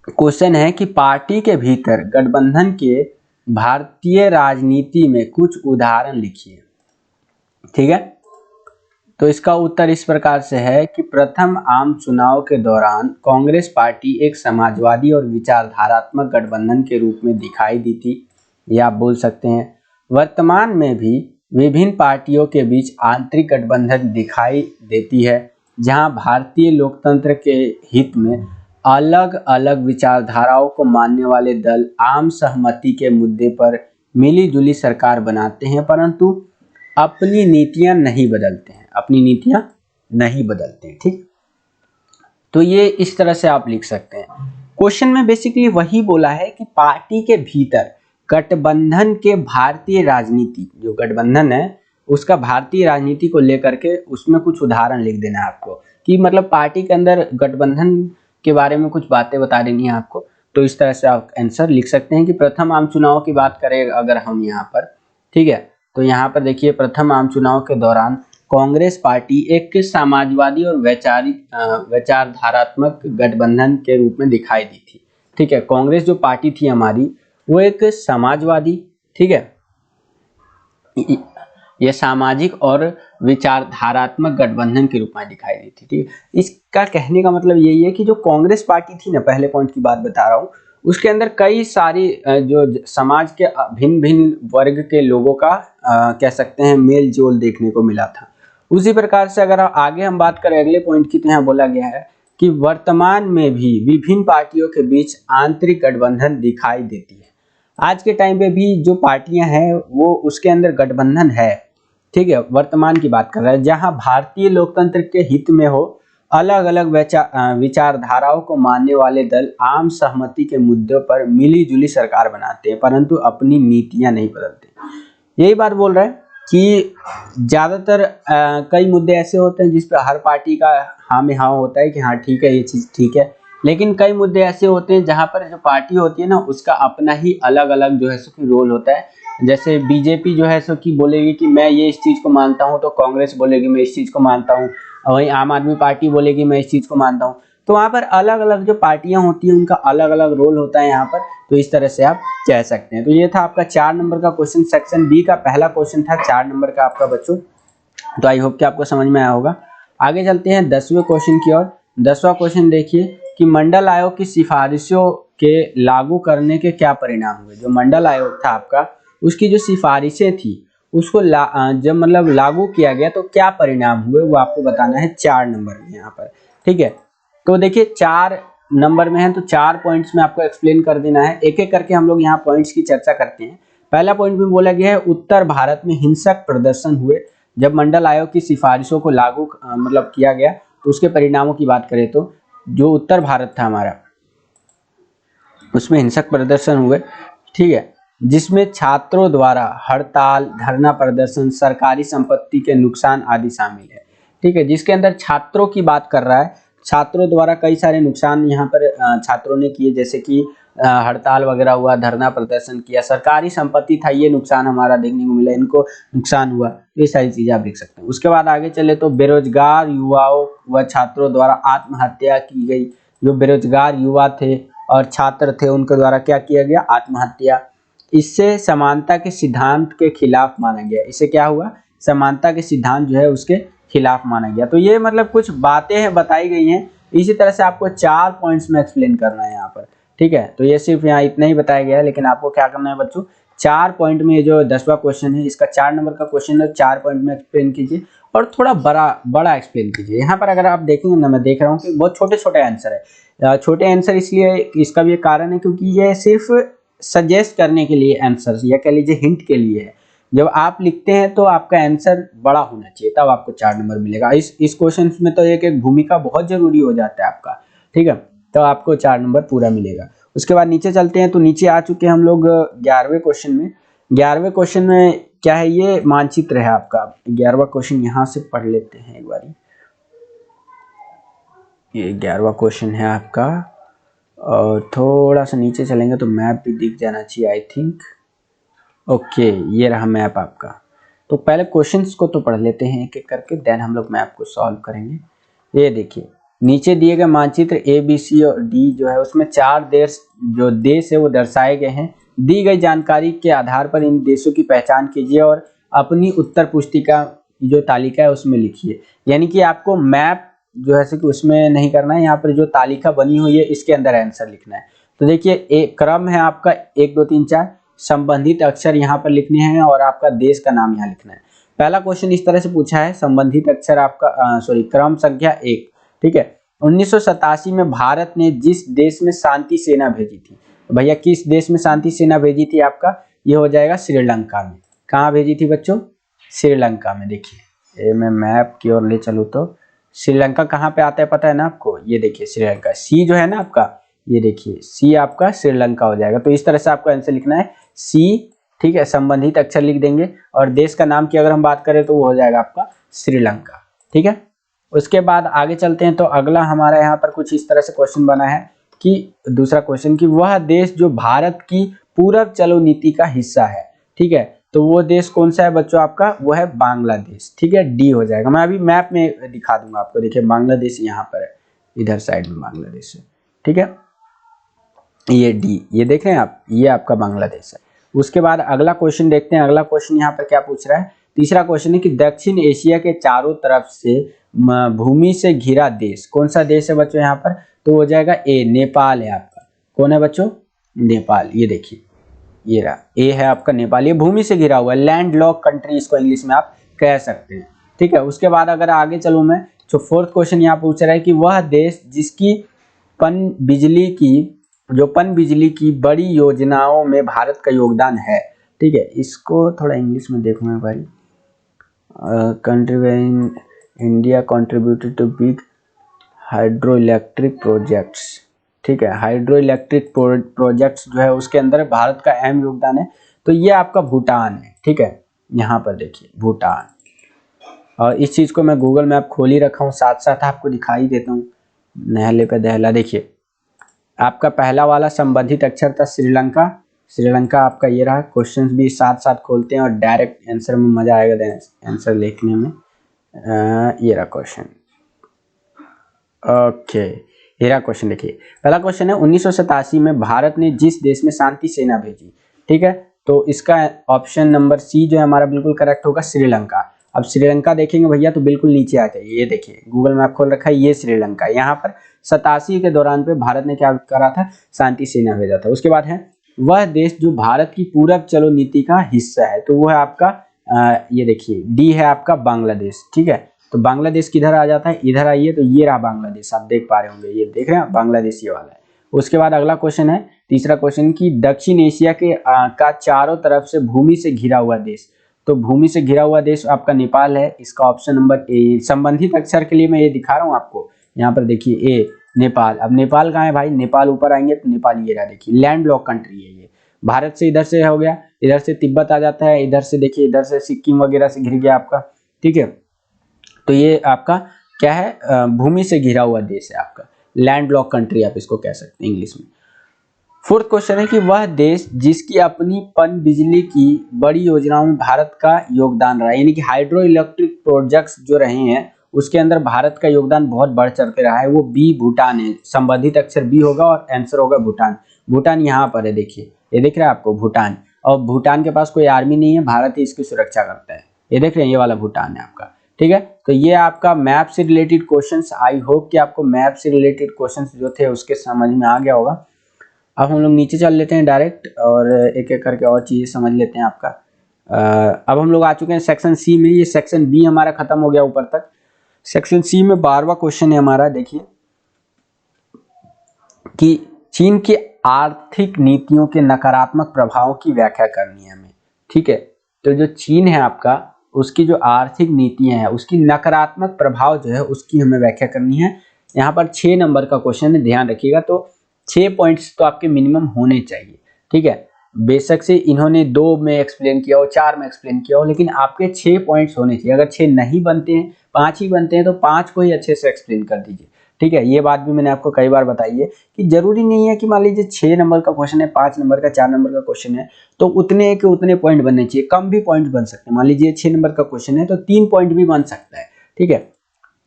क्वेश्चन है कि पार्टी के भीतर गठबंधन के भारतीय राजनीति में कुछ उदाहरण लिखिए, ठीक है। तो इसका उत्तर इस प्रकार से है कि प्रथम आम चुनाव के दौरान कांग्रेस पार्टी एक समाजवादी और विचारधारात्मक गठबंधन के रूप में दिखाई दी थी, या आप बोल सकते हैं वर्तमान में भी विभिन्न पार्टियों के बीच आंतरिक गठबंधन दिखाई देती है। जहां भारतीय लोकतंत्र के हित में अलग अलग विचारधाराओं को मानने वाले दल आम सहमति के मुद्दे पर मिली जुली सरकार बनाते हैं, परंतु अपनी नीतियां नहीं बदलते हैं, अपनी नीतियां नहीं बदलते हैं। ठीक, तो ये इस तरह से आप लिख सकते हैं। क्वेश्चन में बेसिकली वही बोला है कि पार्टी के भीतर गठबंधन के भारतीय राजनीति, जो गठबंधन है उसका भारतीय राजनीति को लेकर के उसमें कुछ उदाहरण लिख देना है आपको, कि मतलब पार्टी के अंदर गठबंधन के बारे में कुछ बातें बता देनी है आपको। तो इस तरह से आप आंसर लिख सकते हैं कि प्रथम आम चुनाव की बात करें अगर हम यहाँ पर, ठीक है, तो यहाँ पर देखिए प्रथम आम चुनाव के दौरान कांग्रेस पार्टी एक समाजवादी और विचारधारात्मक गठबंधन के रूप में दिखाई दी थी। ठीक है, कांग्रेस जो पार्टी थी हमारी वो एक समाजवादी, ठीक है, यह सामाजिक और विचारधारात्मक गठबंधन के रूप में दिखाई दी थी। ठीक है, इसका कहने का मतलब यही है कि जो कांग्रेस पार्टी थी ना, पहले पॉइंट की बात बता रहा हूँ, उसके अंदर कई सारी जो समाज के भिन्न भिन्न वर्ग के लोगों का कह सकते हैं मेल जोल देखने को मिला था। उसी प्रकार से अगर आगे हम बात करें अगले पॉइंट की, तो यहाँ बोला गया है कि वर्तमान में भी विभिन्न पार्टियों के बीच आंतरिक गठबंधन दिखाई देती है। आज के टाइम पे भी जो पार्टियां हैं वो उसके अंदर गठबंधन है। ठीक है, वर्तमान की बात कर रहा है, जहां भारतीय लोकतंत्र के हित में हो अलग अलग विचारधाराओं को मानने वाले दल आम सहमति के मुद्दों पर मिली जुली सरकार बनाते हैं, परंतु अपनी नीतियां नहीं बदलते। यही बात बोल रहा है कि ज़्यादातर कई मुद्दे ऐसे होते हैं जिस पर हर पार्टी का हाँ में हाँ होता है कि हाँ ठीक है ये चीज़ ठीक है, लेकिन कई मुद्दे ऐसे होते हैं जहाँ पर जो पार्टी होती है ना उसका अपना ही अलग अलग जो है सो कि रोल होता है। जैसे बीजेपी जो है सो कि बोलेगी कि मैं ये इस चीज़ को मानता हूँ, तो कांग्रेस बोलेगी मैं इस चीज़ को मानता हूँ, और वहीं आम आदमी पार्टी बोलेगी मैं इस चीज़ को मानता हूँ। तो वहाँ पर अलग अलग जो पार्टियां होती हैं उनका अलग अलग रोल होता है यहाँ पर, तो इस तरह से आप कह सकते हैं। तो ये था आपका 4 नंबर का क्वेश्चन, सेक्शन बी का पहला क्वेश्चन था 4 नंबर का आपका बच्चों। तो आई होप कि आपको समझ में आया होगा। आगे चलते हैं 10वें क्वेश्चन की ओर। 10वां क्वेश्चन देखिए कि मंडल आयोग की सिफारिशों के लागू करने के क्या परिणाम हुए। जो मंडल आयोग था आपका उसकी जो सिफारिशें थी उसको जब मतलब लागू किया गया तो क्या परिणाम हुए वो आपको बताना है 4 नंबर में यहाँ पर। ठीक है, तो देखिए 4 नंबर में है तो 4 पॉइंट्स में आपको एक्सप्लेन कर देना है। एक एक करके हम लोग यहाँ पॉइंट्स की चर्चा करते हैं। पहला पॉइंट में बोला गया है उत्तर भारत में हिंसक प्रदर्शन हुए जब मंडल आयोग की सिफारिशों को लागू मतलब किया गया। तो उसके परिणामों की बात करें तो जो उत्तर भारत था हमारा उसमें हिंसक प्रदर्शन हुए, ठीक है, जिसमें छात्रों द्वारा हड़ताल, धरना प्रदर्शन, सरकारी संपत्ति के नुकसान आदि शामिल है। ठीक है, जिसके अंदर छात्रों की बात कर रहा है, छात्रों द्वारा कई सारे नुकसान यहाँ पर छात्रों ने किए, जैसे कि हड़ताल वगैरह हुआ, धरना प्रदर्शन किया, सरकारी संपत्ति था ये नुकसान हमारा देखने को मिला, इनको नुकसान हुआ, ये सारी चीजें आप लिख सकते हैं। उसके बाद आगे चले तो बेरोजगार युवाओं व छात्रों द्वारा आत्महत्या की गई। जो बेरोजगार युवा थे और छात्र थे उनके द्वारा क्या किया गया, आत्महत्या। इससे समानता के सिद्धांत के खिलाफ माना गया। इससे क्या हुआ, समानता के सिद्धांत जो है उसके खिलाफ माना गया। तो ये मतलब कुछ बातें हैं बताई गई हैं, इसी तरह से आपको 4 पॉइंट्स में एक्सप्लेन करना है यहाँ पर। ठीक है, तो ये सिर्फ यहाँ इतना ही बताया गया है, लेकिन आपको क्या करना है बच्चों, 4 पॉइंट में, ये जो 10वां क्वेश्चन है इसका 4 नंबर का क्वेश्चन है, 4 पॉइंट में एक्सप्लेन कीजिए और थोड़ा बड़ा एक्सप्लेन कीजिए। यहाँ पर अगर आप देखेंगे ना, मैं देख रहा हूँ कि बहुत छोटे छोटे आंसर है। छोटे आंसर इसलिए, इसका भी एक कारण है क्योंकि ये सिर्फ सजेस्ट करने के लिए आंसर या कह लीजिए हिंट के लिए है। जब आप लिखते हैं तो आपका आंसर बड़ा होना चाहिए, तब आपको 4 नंबर मिलेगा। इस क्वेश्चन में तो एक भूमिका बहुत जरूरी हो जाता है आपका। ठीक है, तो आपको 4 नंबर पूरा मिलेगा। उसके बाद नीचे चलते हैं, तो नीचे आ चुके हैं हम लोग 11वें क्वेश्चन में। 11वें क्वेश्चन में क्या है, ये मानचित्र है आपका। 11वां क्वेश्चन यहाँ से पढ़ लेते हैं एक बारी। ये 11वां क्वेश्चन है आपका, और थोड़ा सा नीचे चलेंगे तो मैप भी दिख जाना चाहिए आई थिंक। ओके, ये रहा मैप आपका। तो पहले क्वेश्चंस को तो पढ़ लेते हैं एक एक करके, देन हम लोग मैप को सॉल्व करेंगे। ये देखिए नीचे दिए गए मानचित्र ए, बी, सी और डी जो है उसमें 4 देश है वो दर्शाए गए हैं। दी गई जानकारी के आधार पर इन देशों की पहचान कीजिए और अपनी उत्तर पुस्तिका जो तालिका है उसमें लिखिए। यानी कि आपको मैप जो है कि उसमें नहीं करना है, यहाँ पर जो तालिका बनी हुई है इसके अंदर आंसर लिखना है। तो देखिए एक क्रम है आपका 1 2 3 4, संबंधित अक्षर यहाँ पर लिखने हैं और आपका देश का नाम यहाँ लिखना है। पहला क्वेश्चन इस तरह से पूछा है, संबंधित अक्षर आपका क्रम संख्या 1, ठीक है। 1987 में भारत ने जिस देश में शांति सेना भेजी थी, तो भैया किस देश में शांति सेना भेजी थी आपका, ये हो जाएगा श्रीलंका में। कहाँ भेजी थी बच्चों, श्रीलंका में। देखिए ये मैं मैप की ओर ले चलूँ तो श्रीलंका कहाँ पे आता है पता है ना आपको, ये देखिए श्रीलंका, सी जो है ना आपका, ये देखिए सी आपका श्रीलंका हो जाएगा। तो इस तरह से आपको आंसर लिखना है सी, ठीक है। संबंधित अक्षर लिख देंगे और देश का नाम की अगर हम बात करें तो वो हो जाएगा आपका श्रीलंका, ठीक है। उसके बाद आगे चलते हैं, तो अगला हमारा यहाँ पर कुछ इस तरह से क्वेश्चन बना है कि दूसरा क्वेश्चन कि वह देश जो भारत की पूरब चलो नीति का हिस्सा है, ठीक है। तो वो देश कौन सा है बच्चों आपका, वो है बांग्लादेश, ठीक है। डी हो जाएगा। मैं अभी मैप में दिखा दूंगा आपको, देखिए बांग्लादेश यहाँ पर है, इधर साइड में बांग्लादेश है, ठीक है। ये डी, ये देख रहे हैं आप, ये आपका बांग्लादेश है। उसके बाद अगला क्वेश्चन देखते हैं। अगला क्वेश्चन यहाँ पर क्या पूछ रहा है, तीसरा क्वेश्चन है कि दक्षिण एशिया के चारों तरफ से भूमि से घिरा देश कौन सा देश है बच्चों यहाँ पर, तो हो जाएगा ए, नेपाल है आपका। कौन है बच्चों, नेपाल। ये देखिए ये रहा, ए है आपका नेपाल। ये भूमि से घिरा हुआ है, लैंड लॉक कंट्री इसको इंग्लिश में आप कह सकते हैं, ठीक है। उसके बाद अगर आगे चलूँ मैं, तो फोर्थ क्वेश्चन यहाँ पूछ रहा है कि वह देश जिसकी पन बिजली की बड़ी योजनाओं में भारत का योगदान है, ठीक है। इसको थोड़ा इंग्लिश में देखूंगा भाई। Country where India contributed to big hydro electric projects, ठीक है। हाइड्रो इलेक्ट्रिक प्रोजेक्ट्स जो है उसके अंदर भारत का अहम योगदान है, तो ये आपका भूटान है, ठीक है। यहाँ पर देखिए भूटान, और इस चीज़ को मैं गूगल मैप खोल ही रखा हूँ, साथ साथ आपको दिखाई देता हूँ। नहले पे दहला, देखिए आपका पहला वाला संबंधित अक्षर था श्रीलंका, श्रीलंका आपका ये रहा। क्वेश्चंस भी साथ साथ खोलते हैं और डायरेक्ट आंसर में मजा आएगा आंसर लिखने में। ये रहा क्वेश्चन, ओके। ये रहा क्वेश्चन, देखिए पहला क्वेश्चन है 1987 में भारत ने जिस देश में शांति सेना भेजी, ठीक है। तो इसका ऑप्शन नंबर सी जो है हमारा बिल्कुल करेक्ट होगा, श्रीलंका। अब श्रीलंका देखेंगे भैया तो बिल्कुल नीचे आ जाइए, ये देखिए गूगल मैप खोल रखा है, ये श्रीलंका। यहाँ पर 87 के दौरान पे भारत ने क्या करा था, शांति सेना भेजा था। उसके बाद है वह देश जो भारत की पूरब चलो नीति का हिस्सा है, तो वो है आपका ये देखिए डी है आपका बांग्लादेश, ठीक है। तो बांग्लादेश किधर आ जाता है, इधर आइए, तो ये रहा बांग्लादेश, आप देख पा रहे होंगे, ये देख रहे हैं बांग्लादेश ये वाला है। उसके बाद अगला क्वेश्चन है, तीसरा क्वेश्चन की दक्षिण एशिया के का चारों तरफ से भूमि से घिरा हुआ देश, तो भूमि से घिरा हुआ देश आपका नेपाल है। इसका ऑप्शन नंबर ए। संबंधित अक्षर के लिए मैं ये दिखा रहा हूँ आपको, यहाँ पर देखिए ए, नेपाल। अब नेपाल कहाँ है भाई, नेपाल ऊपर आएंगे तो नेपाल ये रहा, देखिए लैंड लॉक कंट्री है ये। भारत से इधर से हो गया, इधर से तिब्बत आ जाता है, इधर से देखिए इधर से सिक्किम वगैरह से घिर गया आपका, ठीक है। तो ये आपका क्या है, भूमि से घिरा हुआ देश है आपका, लैंड लॉक कंट्री आप इसको कह सकते हैं इंग्लिश में। फोर्थ क्वेश्चन है कि वह देश जिसकी अपनी पन बिजली की बड़ी योजनाओं में भारत का योगदान रहा है, यानी कि हाइड्रो इलेक्ट्रिक प्रोजेक्ट्स जो रहे हैं उसके अंदर भारत का योगदान बहुत बढ़ चढ़ के रहा है, वो बी भूटान है। संबंधित अक्षर बी होगा और आंसर होगा भूटान। भूटान यहाँ पर है, देखिए ये दिख रहा है आपको भूटान, और भूटान के पास कोई आर्मी नहीं है, भारत ही इसकी सुरक्षा करता है। ये देख रहे हैं, ये वाला भूटान है आपका, ठीक है। तो ये आपका मैप से रिलेटेड क्वेश्चंस, आई होप कि आपको मैप से रिलेटेड क्वेश्चंस जो थे उसके समझ में आ गया होगा। अब हम लोग नीचे चल लेते हैं डायरेक्ट और एक एक करके और चीज़ें समझ लेते हैं आपका। अब हम लोग आ चुके हैं सेक्शन सी में, ये सेक्शन बी हमारा खत्म हो गया ऊपर तक। सेक्शन सी में 12वां क्वेश्चन है हमारा, देखिए कि चीन की आर्थिक नीतियों के नकारात्मक प्रभावों की व्याख्या करनी है हमें, ठीक है। तो जो चीन है आपका, उसकी जो आर्थिक नीतियां हैं उसकी नकारात्मक प्रभाव जो है उसकी हमें व्याख्या करनी है। यहाँ पर 6 नंबर का क्वेश्चन है, ध्यान रखिएगा। तो 6 पॉइंट्स तो आपके मिनिमम होने चाहिए, ठीक है। बेशक से इन्होंने 2 में एक्सप्लेन किया हो, 4 में एक्सप्लेन किया हो, लेकिन आपके 6 पॉइंट्स होने चाहिए। अगर 6 नहीं बनते हैं, 5 ही बनते हैं, तो 5 को ही अच्छे से एक्सप्लेन कर दीजिए, ठीक है। ये बात भी मैंने आपको कई बार बताई है कि जरूरी नहीं है कि मान लीजिए 6 नंबर का क्वेश्चन है, 5 नंबर का, 4 नंबर का क्वेश्चन है तो उतने के उतने पॉइंट बनने चाहिए, कम भी पॉइंट बन सकते हैं। मान लीजिए 6 नंबर का क्वेश्चन है तो 3 पॉइंट भी बन सकता है, ठीक है।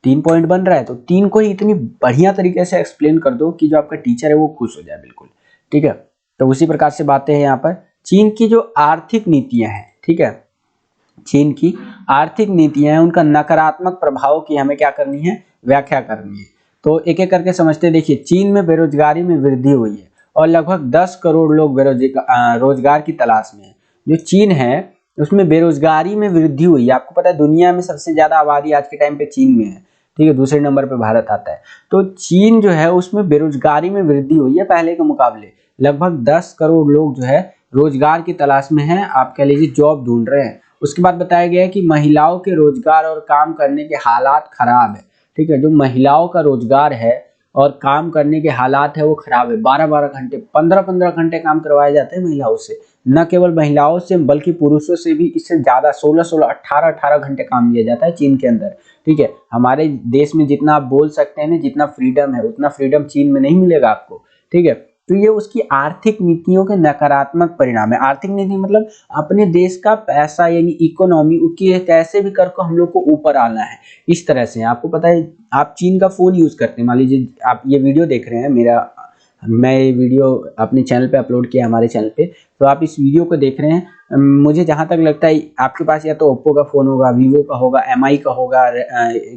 3 पॉइंट बन रहा है तो 3 को ही इतनी बढ़िया तरीके से एक्सप्लेन कर दो कि जो आपका टीचर है वो खुश हो जाए, बिल्कुल, ठीक है। तो उसी प्रकार से बातें हैं यहाँ पर। चीन की जो आर्थिक नीतियां हैं, ठीक है, चीन की आर्थिक नीतियां हैं, उनका नकारात्मक प्रभाव की हमें क्या करनी है, व्याख्या करनी है। तो एक एक करके समझते हैं। देखिए चीन में बेरोजगारी में वृद्धि हुई है और लगभग 10 करोड़ लोग रोजगार की तलाश में है। जो चीन है उसमें बेरोजगारी में वृद्धि हुई है। आपको पता है दुनिया में सबसे ज्यादा आबादी आज के टाइम पे चीन में है, ठीक है, दूसरे नंबर पे भारत आता है। तो चीन जो है उसमें बेरोजगारी में वृद्धि हुई है पहले के मुकाबले। लगभग 10 करोड़ लोग जो है रोजगार की तलाश में हैं, आप कह लीजिए जॉब ढूंढ रहे हैं। उसके बाद बताया गया है कि महिलाओं के रोजगार और काम करने के हालात खराब है, ठीक है, जो महिलाओं का रोजगार है और काम करने के हालात है वो खराब है। 12-12 घंटे 15-15 घंटे काम करवाए जाते हैं महिलाओं से, न केवल महिलाओं से बल्कि पुरुषों से भी इससे ज्यादा 16-16 18-18 घंटे काम लिया जाता है चीन के अंदर, ठीक है। हमारे देश में जितना आप बोल सकते हैं ना, जितना फ्रीडम है उतना फ्रीडम चीन में नहीं मिलेगा आपको, ठीक है। तो ये उसकी आर्थिक नीतियों के नकारात्मक परिणाम है। आर्थिक नीति मतलब अपने देश का पैसा यानी इकोनॉमी उसकी कैसे भी कर को हम लोग को ऊपर आना है, इस तरह से। आपको पता है आप चीन का फोन यूज करते हैं, मान लीजिए आप ये वीडियो देख रहे हैं मैं ये वीडियो अपने चैनल पे अपलोड किया हमारे चैनल पे, तो आप इस वीडियो को देख रहे हैं। मुझे जहां तक लगता है आपके पास या तो ओप्पो का फोन होगा, वीवो का होगा, एमआई का होगा,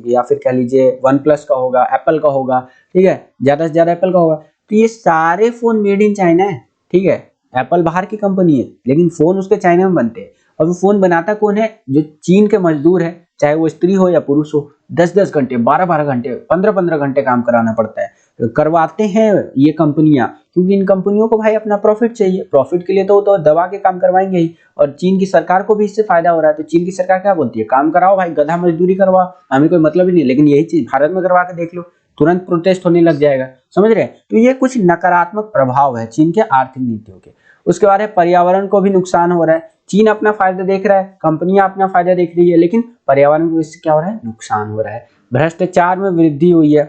या फिर कह लीजिए वन प्लस का होगा, एप्पल का होगा, ठीक है, ज्यादा से ज्यादा एप्पल का होगा। तो ये सारे फोन मेड इन चाइना है, ठीक है। एप्पल बाहर की कंपनी है लेकिन फोन उसके चाइना में बनते हैं। और वो फोन बनाता कौन है? जो चीन के मजदूर है, चाहे वो स्त्री हो या पुरुष हो। 10-10 घंटे 12-12 घंटे 15-15 घंटे काम कराना पड़ता है, करवाते हैं ये कंपनियां, क्योंकि इन कंपनियों को भाई अपना प्रॉफिट चाहिए। प्रॉफिट के लिए तो वो तो दबा के काम करवाएंगे ही, और चीन की सरकार को भी इससे फायदा हो रहा है। तो चीन की सरकार क्या बोलती है? काम कराओ भाई, गधा मजदूरी करवाओ, हमें कोई मतलब ही नहीं। लेकिन यही चीज भारत में करवा के देख लो, तुरंत प्रोटेस्ट होने लग जाएगा, समझ रहे हैं। तो ये कुछ नकारात्मक प्रभाव है चीन के आर्थिक नीतियों के। उसके बाद है पर्यावरण को भी नुकसान हो रहा है। चीन अपना फायदा देख रहा है, कंपनियां अपना फायदा देख रही है, लेकिन पर्यावरण को इससे क्या हो रहा है? नुकसान हो रहा है। भ्रष्टाचार में वृद्धि हुई है।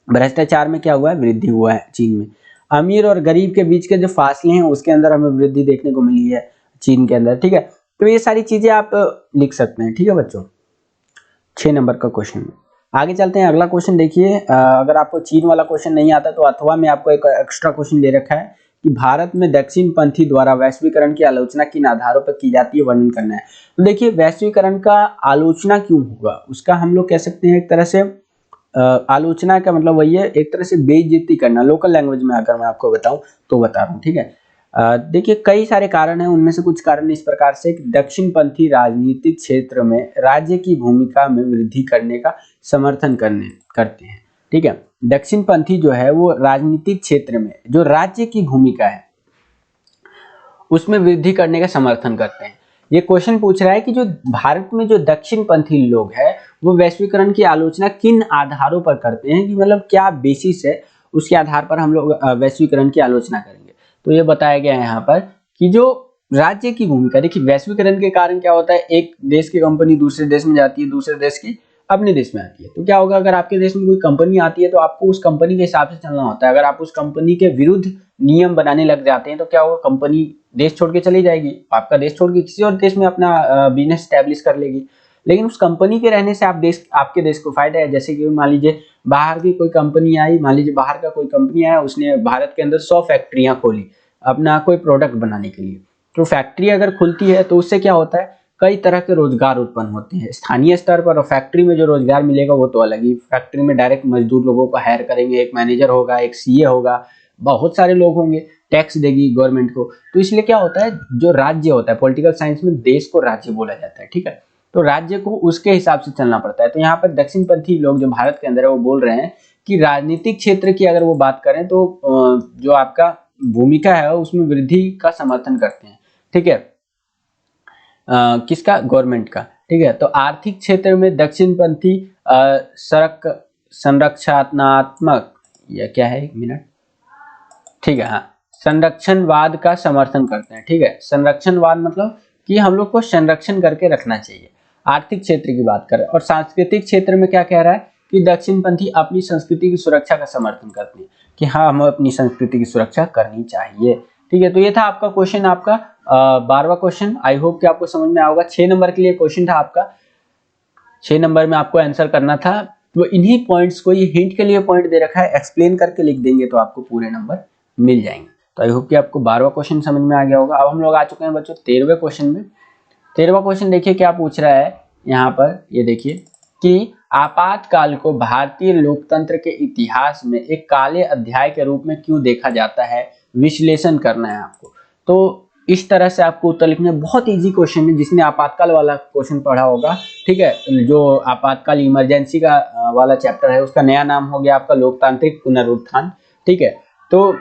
भ्रष्टाचार में क्या हुआ है? वृद्धि हुआ है चीन में। अमीर और गरीब के बीच के जो फासले हैं उसके अंदर हमें वृद्धि देखने को मिली है चीन के अंदर, ठीक है। तो ये सारी चीजें आप लिख सकते हैं, ठीक है बच्चों, 6 नंबर का क्वेश्चन में। आगे चलते हैं, अगला क्वेश्चन देखिए। अगर आपको चीन वाला क्वेश्चन नहीं आता तो अथवा में आपको एक एक्स्ट्रा क्वेश्चन दे रखा है कि भारत में दक्षिण पंथी द्वारा वैश्वीकरण की आलोचना किन आधारों पर की जाती है, वर्णन करना है। तो देखिए वैश्वीकरण का आलोचना क्यों होगा, उसका हम लोग कह सकते हैं एक तरह से आलोचना का मतलब वही है, एक तरह से बेइज्जती करना। लोकल लैंग्वेज में अगर मैं आपको बताऊं तो बता रहा हूं, ठीक है। देखिए कई सारे कारण हैं, उनमें से कुछ कारण इस प्रकार से दक्षिण पंथी राजनीतिक क्षेत्र में राज्य की भूमिका में वृद्धि करने का समर्थन करते हैं, ठीक है। दक्षिण पंथी जो है वो राजनीतिक क्षेत्र में जो राज्य की भूमिका है उसमें वृद्धि करने का समर्थन करते हैं। ये क्वेश्चन पूछ रहा है कि जो भारत में जो दक्षिण पंथी लोग हैं वो वैश्वीकरण की आलोचना किन आधारों पर करते हैं, कि मतलब क्या बेसिस है उसके आधार पर हम लोग वैश्वीकरण की आलोचना करेंगे। तो ये बताया गया है यहाँ पर कि जो राज्य की भूमिका, देखिए वैश्वीकरण के कारण क्या होता है, एक देश की कंपनी दूसरे देश में जाती है, दूसरे देश की अपने देश में आती है। तो क्या होगा, अगर आपके देश में कोई कंपनी आती है तो आपको उस कंपनी के हिसाब से चलना होता है। अगर आप उस कंपनी के विरुद्ध नियम बनाने लग जाते हैं तो क्या होगा, कंपनी देश छोड़ के चली जाएगी, आपका देश छोड़ के किसी और देश में अपना बिजनेस स्टैब्लिश कर लेगी। लेकिन उस कंपनी के रहने से आपके देश को फायदा है। जैसे कि मान लीजिए बाहर की कोई कंपनी आई, मान लीजिए बाहर का कोई कंपनी आया, उसने भारत के अंदर 100 फैक्ट्रियां खोली अपना कोई प्रोडक्ट बनाने के लिए। तो फैक्ट्री अगर खुलती है तो उससे क्या होता है, कई तरह के रोजगार उत्पन्न होते हैं स्थानीय स्तर पर। और फैक्ट्री में जो रोजगार मिलेगा वो तो अलग ही। फैक्ट्री में डायरेक्ट मजदूर लोगों को हायर करेंगे, एक मैनेजर होगा, एक सीए होगा, बहुत सारे लोग होंगे, टैक्स देगी गवर्नमेंट को। तो इसलिए क्या होता है, जो राज्य होता है, पॉलिटिकल साइंस में देश को राज्य बोला जाता है, ठीक है। तो राज्य को उसके हिसाब से चलना पड़ता है। तो यहाँ पर दक्षिणपंथी लोग जो भारत के अंदर है वो बोल रहे हैं कि राजनीतिक क्षेत्र की अगर वो बात करें तो जो आपका भूमिका है उसमें वृद्धि का समर्थन करते हैं, ठीक है। किसका? गवर्नमेंट का, ठीक है। तो आर्थिक क्षेत्र में दक्षिणपंथी सड़क संरक्षणात्मक या क्या है, एक मिनट, ठीक है, हाँ, संरक्षणवाद का समर्थन करते हैं, ठीक है। संरक्षणवाद मतलब कि हम लोग को संरक्षण करके रखना चाहिए, आर्थिक क्षेत्र की बात करें। और सांस्कृतिक क्षेत्र में क्या कह रहा है कि दक्षिणपंथी अपनी संस्कृति की सुरक्षा का समर्थन करते हैं, कि हाँ हमें अपनी संस्कृति की सुरक्षा करनी चाहिए, ठीक है। तो ये था आपका क्वेश्चन, आपका 12वां क्वेश्चन। आई होप कि आपको समझ में आएगा। 6 नंबर के लिए क्वेश्चन था आपका, 6 नंबर में आपको आंसर करना था। तो इन्हीं पॉइंट्स को, ये हिंट के लिए पॉइंट दे रखा है, एक्सप्लेन करके लिख देंगे तो आपको पूरे नंबर मिल जाएंगे। तो आई होप कि आपको 12वां क्वेश्चन समझ में आ गया होगा। अब हम लोग आ चुके हैं बच्चों 13वें क्वेश्चन में। 13वां क्वेश्चन देखिए क्या पूछ रहा है यहाँ पर, ये देखिए कि आपातकाल को भारतीय लोकतंत्र के इतिहास में एक काले अध्याय के रूप में क्यों देखा जाता है, विश्लेषण करना है आपको। तो इस तरह से आपको उत्तर लिखना है। बहुत इजी क्वेश्चन है, जिसने आपातकाल वाला क्वेश्चन पढ़ा होगा, ठीक है, जो आपातकाल इमरजेंसी का वाला चैप्टर है, उसका नया नाम हो गया आपका लोकतांत्रिक पुनरुत्थान, ठीक है। तो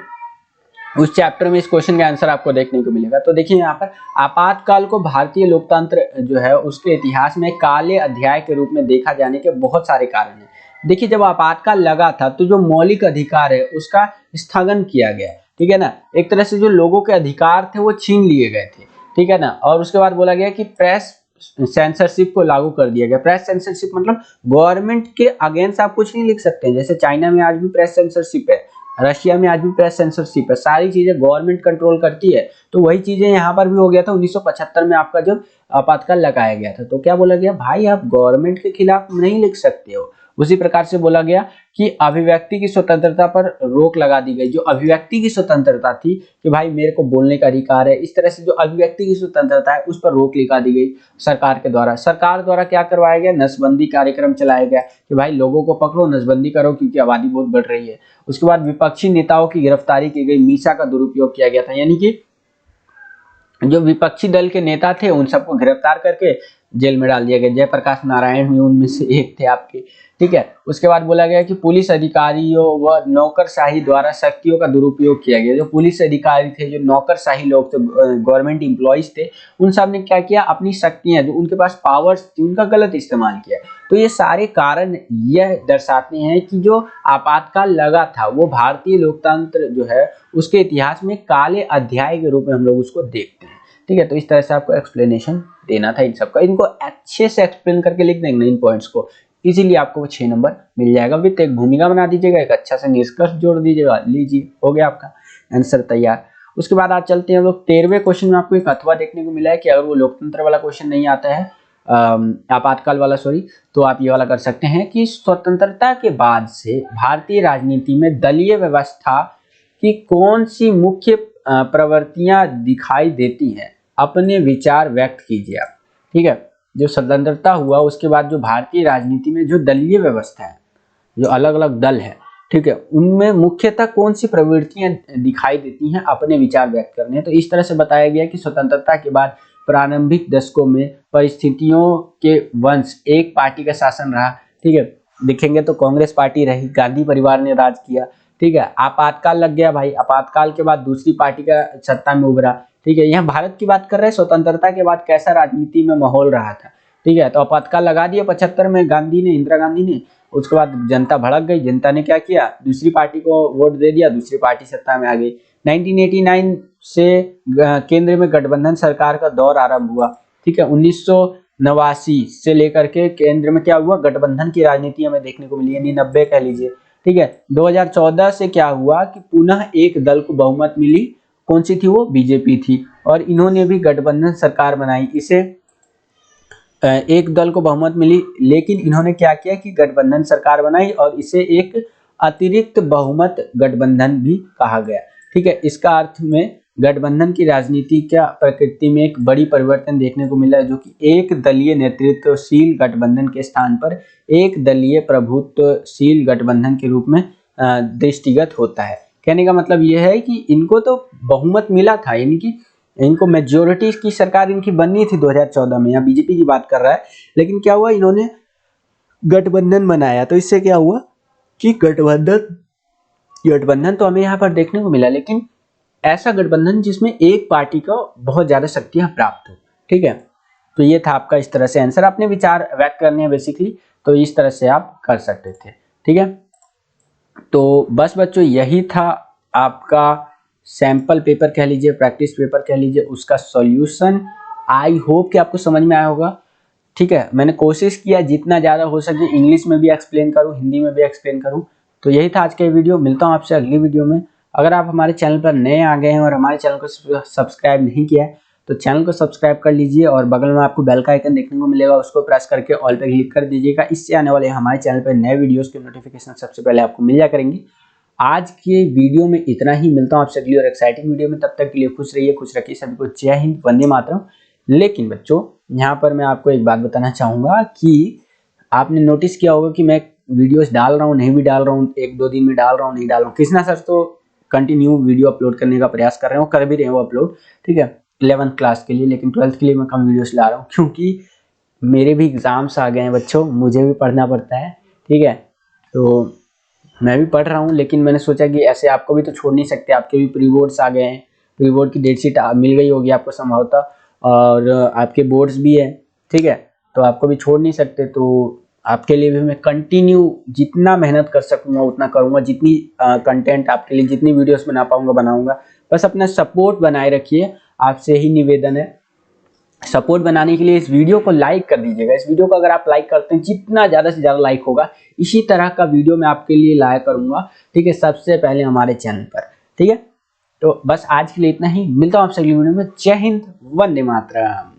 उस चैप्टर में इस क्वेश्चन का आंसर आपको देखने को मिलेगा। तो देखिए यहाँ पर आपातकाल को भारतीय लोकतंत्र जो है उसके इतिहास में काले अध्याय के रूप में देखा जाने के बहुत सारे कारण हैं। देखिए, जब आपातकाल लगा था तो जो मौलिक अधिकार है उसका स्थगन किया गया, ठीक है ना। एक तरह से जो लोगों के अधिकार थे वो छीन लिए गए थे, ठीक है ना। और उसके बाद बोला गया कि प्रेस सेंसरशिप को लागू कर दिया गया। प्रेस सेंसरशिप मतलब गवर्नमेंट के अगेंस्ट आप कुछ नहीं लिख सकते हैं। जैसे चाइना में आज भी प्रेस सेंसरशिप है, रशिया में आज भी प्रेस सेंसरशिप है, सारी चीजें गवर्नमेंट कंट्रोल करती है। तो वही चीजें यहाँ पर भी हो गया था 1975 में आपका जब आपातकाल लगाया गया था। तो क्या बोला गया, भाई आप गवर्नमेंट के खिलाफ नहीं लिख सकते हो। उसी प्रकार से बोला गया कि अभिव्यक्ति की स्वतंत्रता पर रोक लगा दी गई। जो अभिव्यक्ति की स्वतंत्रता थी कि भाई मेरे को बोलने का अधिकार है, इस तरह से जो अभिव्यक्ति की स्वतंत्रता है उस पर रोक लगा दी गई सरकार के द्वारा। सरकार द्वारा क्या करवाया गया, नसबंदी कार्यक्रम चलाया गया कि भाई लोगों को पकड़ो, नसबंदी करो, क्योंकि आबादी बहुत बढ़ रही है। उसके बाद विपक्षी नेताओं की गिरफ्तारी की गई, मीसा का दुरुपयोग किया गया था, यानी कि जो विपक्षी दल के नेता थे उन सबको गिरफ्तार करके जेल में डाल दिया गया। जयप्रकाश नारायण भी उनमें से एक थे आपके, ठीक है। उसके बाद बोला गया कि पुलिस अधिकारियों व नौकरशाही द्वारा शक्तियों का दुरुपयोग किया गया। जो पुलिस अधिकारी थे, जो नौकरशाही लोग थे, गवर्नमेंट एम्प्लॉइज थे, उन सब ने क्या किया, अपनी शक्तियां जो उनके पास पावर्स थी उनका गलत इस्तेमाल किया। तो ये सारे कारण यह दर्शाते हैं कि जो आपातकाल लगा था वो भारतीय लोकतंत्र जो है उसके इतिहास में काले अध्याय के रूप में हम लोग उसको देखते हैं, ठीक है। तो इस तरह से आपको एक्सप्लेनेशन देना था इन सबका। इनको अच्छे से एक्सप्लेन करके लिख देंगे इन पॉइंट्स को, इजीली आपको 6 नंबर मिल जाएगा। विद एक भूमिका बना दीजिएगा, एक अच्छा से निष्कर्ष जोड़ दीजिएगा, लीजिए हो गया आपका आंसर तैयार। उसके बाद आज चलते हैं हम लोग 13वें क्वेश्चन में। आपको एक अथवा देखने को मिला है कि अगर वो लोकतंत्र वाला क्वेश्चन नहीं आता है, आपातकाल वाला सॉरी, तो आप ये वाला कर सकते हैं कि स्वतंत्रता के बाद से भारतीय राजनीति में दलीय व्यवस्था की कौन सी मुख्य प्रवृत्तियां दिखाई देती हैं, अपने विचार व्यक्त कीजिए आप, ठीक है। जो स्वतंत्रता हुआ उसके बाद जो भारतीय राजनीति में जो दलीय व्यवस्था है, जो अलग अलग दल है, ठीक है, उनमें मुख्यतः कौन सी प्रवृत्तियां दिखाई देती हैं, अपने विचार व्यक्त करने हैं। तो इस तरह से बताया गया कि स्वतंत्रता के बाद प्रारंभिक दशकों में परिस्थितियों के वंश एक पार्टी का शासन रहा, ठीक है। देखेंगे तो कांग्रेस पार्टी रही, गांधी परिवार ने राज किया, ठीक है। आपातकाल लग गया भाई, आपातकाल के बाद दूसरी पार्टी का सत्ता में उभरा, ठीक है। यहाँ भारत की बात कर रहे हैं, स्वतंत्रता के बाद कैसा राजनीति में माहौल रहा था, ठीक है। तो आपातकाल लगा दिया 75 में गांधी ने, इंदिरा गांधी ने। उसके बाद जनता भड़क गई, जनता ने क्या किया, दूसरी पार्टी को वोट दे दिया, दूसरी पार्टी सत्ता में आ गई। 1989 से केंद्र में गठबंधन सरकार का दौर आरंभ हुआ, ठीक है। 1989 से लेकर के केंद्र में क्या हुआ, गठबंधन की राजनीति हमें देखने को मिली, यानी 90 कह लीजिए, ठीक है। 2014 से क्या हुआ कि पुनः एक दल को बहुमत मिली, कौन सी थी वो, बीजेपी थी, और इन्होंने भी गठबंधन सरकार बनाई। इसे एक दल को बहुमत मिली, लेकिन इन्होंने क्या किया कि गठबंधन सरकार बनाई और इसे एक अतिरिक्त बहुमत गठबंधन भी कहा गया, ठीक है। इसका अर्थ में गठबंधन की राजनीति क्या प्रकृति में एक बड़ी परिवर्तन देखने को मिला है, जो कि एक दलीय नेतृत्वशील गठबंधन के स्थान पर एक दलीय प्रभुत्वशील गठबंधन के रूप में दृष्टिगत होता है। कहने का मतलब यह है कि इनको तो बहुमत मिला था, यानी कि इनको मेजोरिटी की सरकार इनकी बननी थी 2014 में, यहाँ बीजेपी की बात कर रहा है, लेकिन क्या हुआ, इन्होंने गठबंधन बनाया। तो इससे क्या हुआ कि गठबंधन तो हमें यहाँ पर देखने को मिला, लेकिन ऐसा गठबंधन जिसमें एक पार्टी को बहुत ज्यादा शक्तियां प्राप्त हो, ठीक है। तो ये था आपका इस तरह से आंसर, अपने विचार व्यक्त करने हैं बेसिकली, तो इस तरह से आप कर सकते थे, ठीक है। तो बस बच्चों यही था आपका सैंपल पेपर कह लीजिए, प्रैक्टिस पेपर कह लीजिए, उसका सॉल्यूशन। आई होप कि आपको समझ में आया होगा, ठीक है। मैंने कोशिश किया जितना ज़्यादा हो सके इंग्लिश में भी एक्सप्लेन करूँ, हिंदी में भी एक्सप्लेन करूँ। तो यही था आज का वीडियो, मिलता हूँ आपसे अगली वीडियो में। अगर आप हमारे चैनल पर नए आ गए हैं और हमारे चैनल को सब्सक्राइब नहीं किया है तो चैनल को सब्सक्राइब कर लीजिए, और बगल में आपको बेल का आइकन देखने को मिलेगा, उसको प्रेस करके ऑल पे क्लिक कर दीजिएगा। इससे आने वाले हमारे चैनल पर नए वीडियोज़ की नोटिफिकेशन सबसे पहले आपको मिल जा करेंगी। आज के वीडियो में इतना ही, मिलता हूँ आपसे अगली और एक्साइटिंग वीडियो में। तब तक के लिए खुश रहिए, खुश रखिए सभी को। जय हिंद, वंदे मातरम। लेकिन बच्चों यहाँ पर मैं आपको एक बात बताना चाहूँगा कि आपने नोटिस किया होगा कि मैं वीडियोस डाल रहा हूँ, नहीं भी डाल रहा हूँ, 1-2 दिन में डाल रहा हूँ, नहीं डाल रहा हूँ। कृष्णा सर तो कंटिन्यू वीडियो अपलोड करने का प्रयास कर रहे हो, कर भी रहे हो अपलोड, ठीक है। 11th क्लास के लिए, लेकिन 12th के लिए मैं कम वीडियोस ला रहा हूँ क्योंकि मेरे भी एग्ज़ाम्स आ गए हैं बच्चों, मुझे भी पढ़ना पड़ता है, ठीक है। तो मैं भी पढ़ रहा हूँ, लेकिन मैंने सोचा कि ऐसे आपको भी तो छोड़ नहीं सकते, आपके भी प्री बोर्ड्स आ गए हैं, प्री बोर्ड की डेट शीट मिल गई होगी आपको संभवतः, और आपके बोर्ड्स भी है, ठीक है। तो आपको भी छोड़ नहीं सकते, तो आपके लिए भी मैं कंटिन्यू जितना मेहनत कर सकूँगा उतना करूँगा, जितनी कंटेंट आपके लिए, जितनी वीडियोस बना पाऊँगा बनाऊँगा। बस अपना सपोर्ट बनाए रखिए, आपसे ही निवेदन है। सपोर्ट बनाने के लिए इस वीडियो को लाइक कर दीजिएगा। इस वीडियो को अगर आप लाइक करते हैं, जितना ज़्यादा से ज़्यादा लाइक होगा, इसी तरह का वीडियो मैं आपके लिए लाया करूँगा, ठीक है, सबसे पहले हमारे चैनल पर, ठीक है। तो बस आज के लिए इतना ही, मिलता हूँ आपसे अगली वीडियो में। जय हिंद, वंदे मातरम।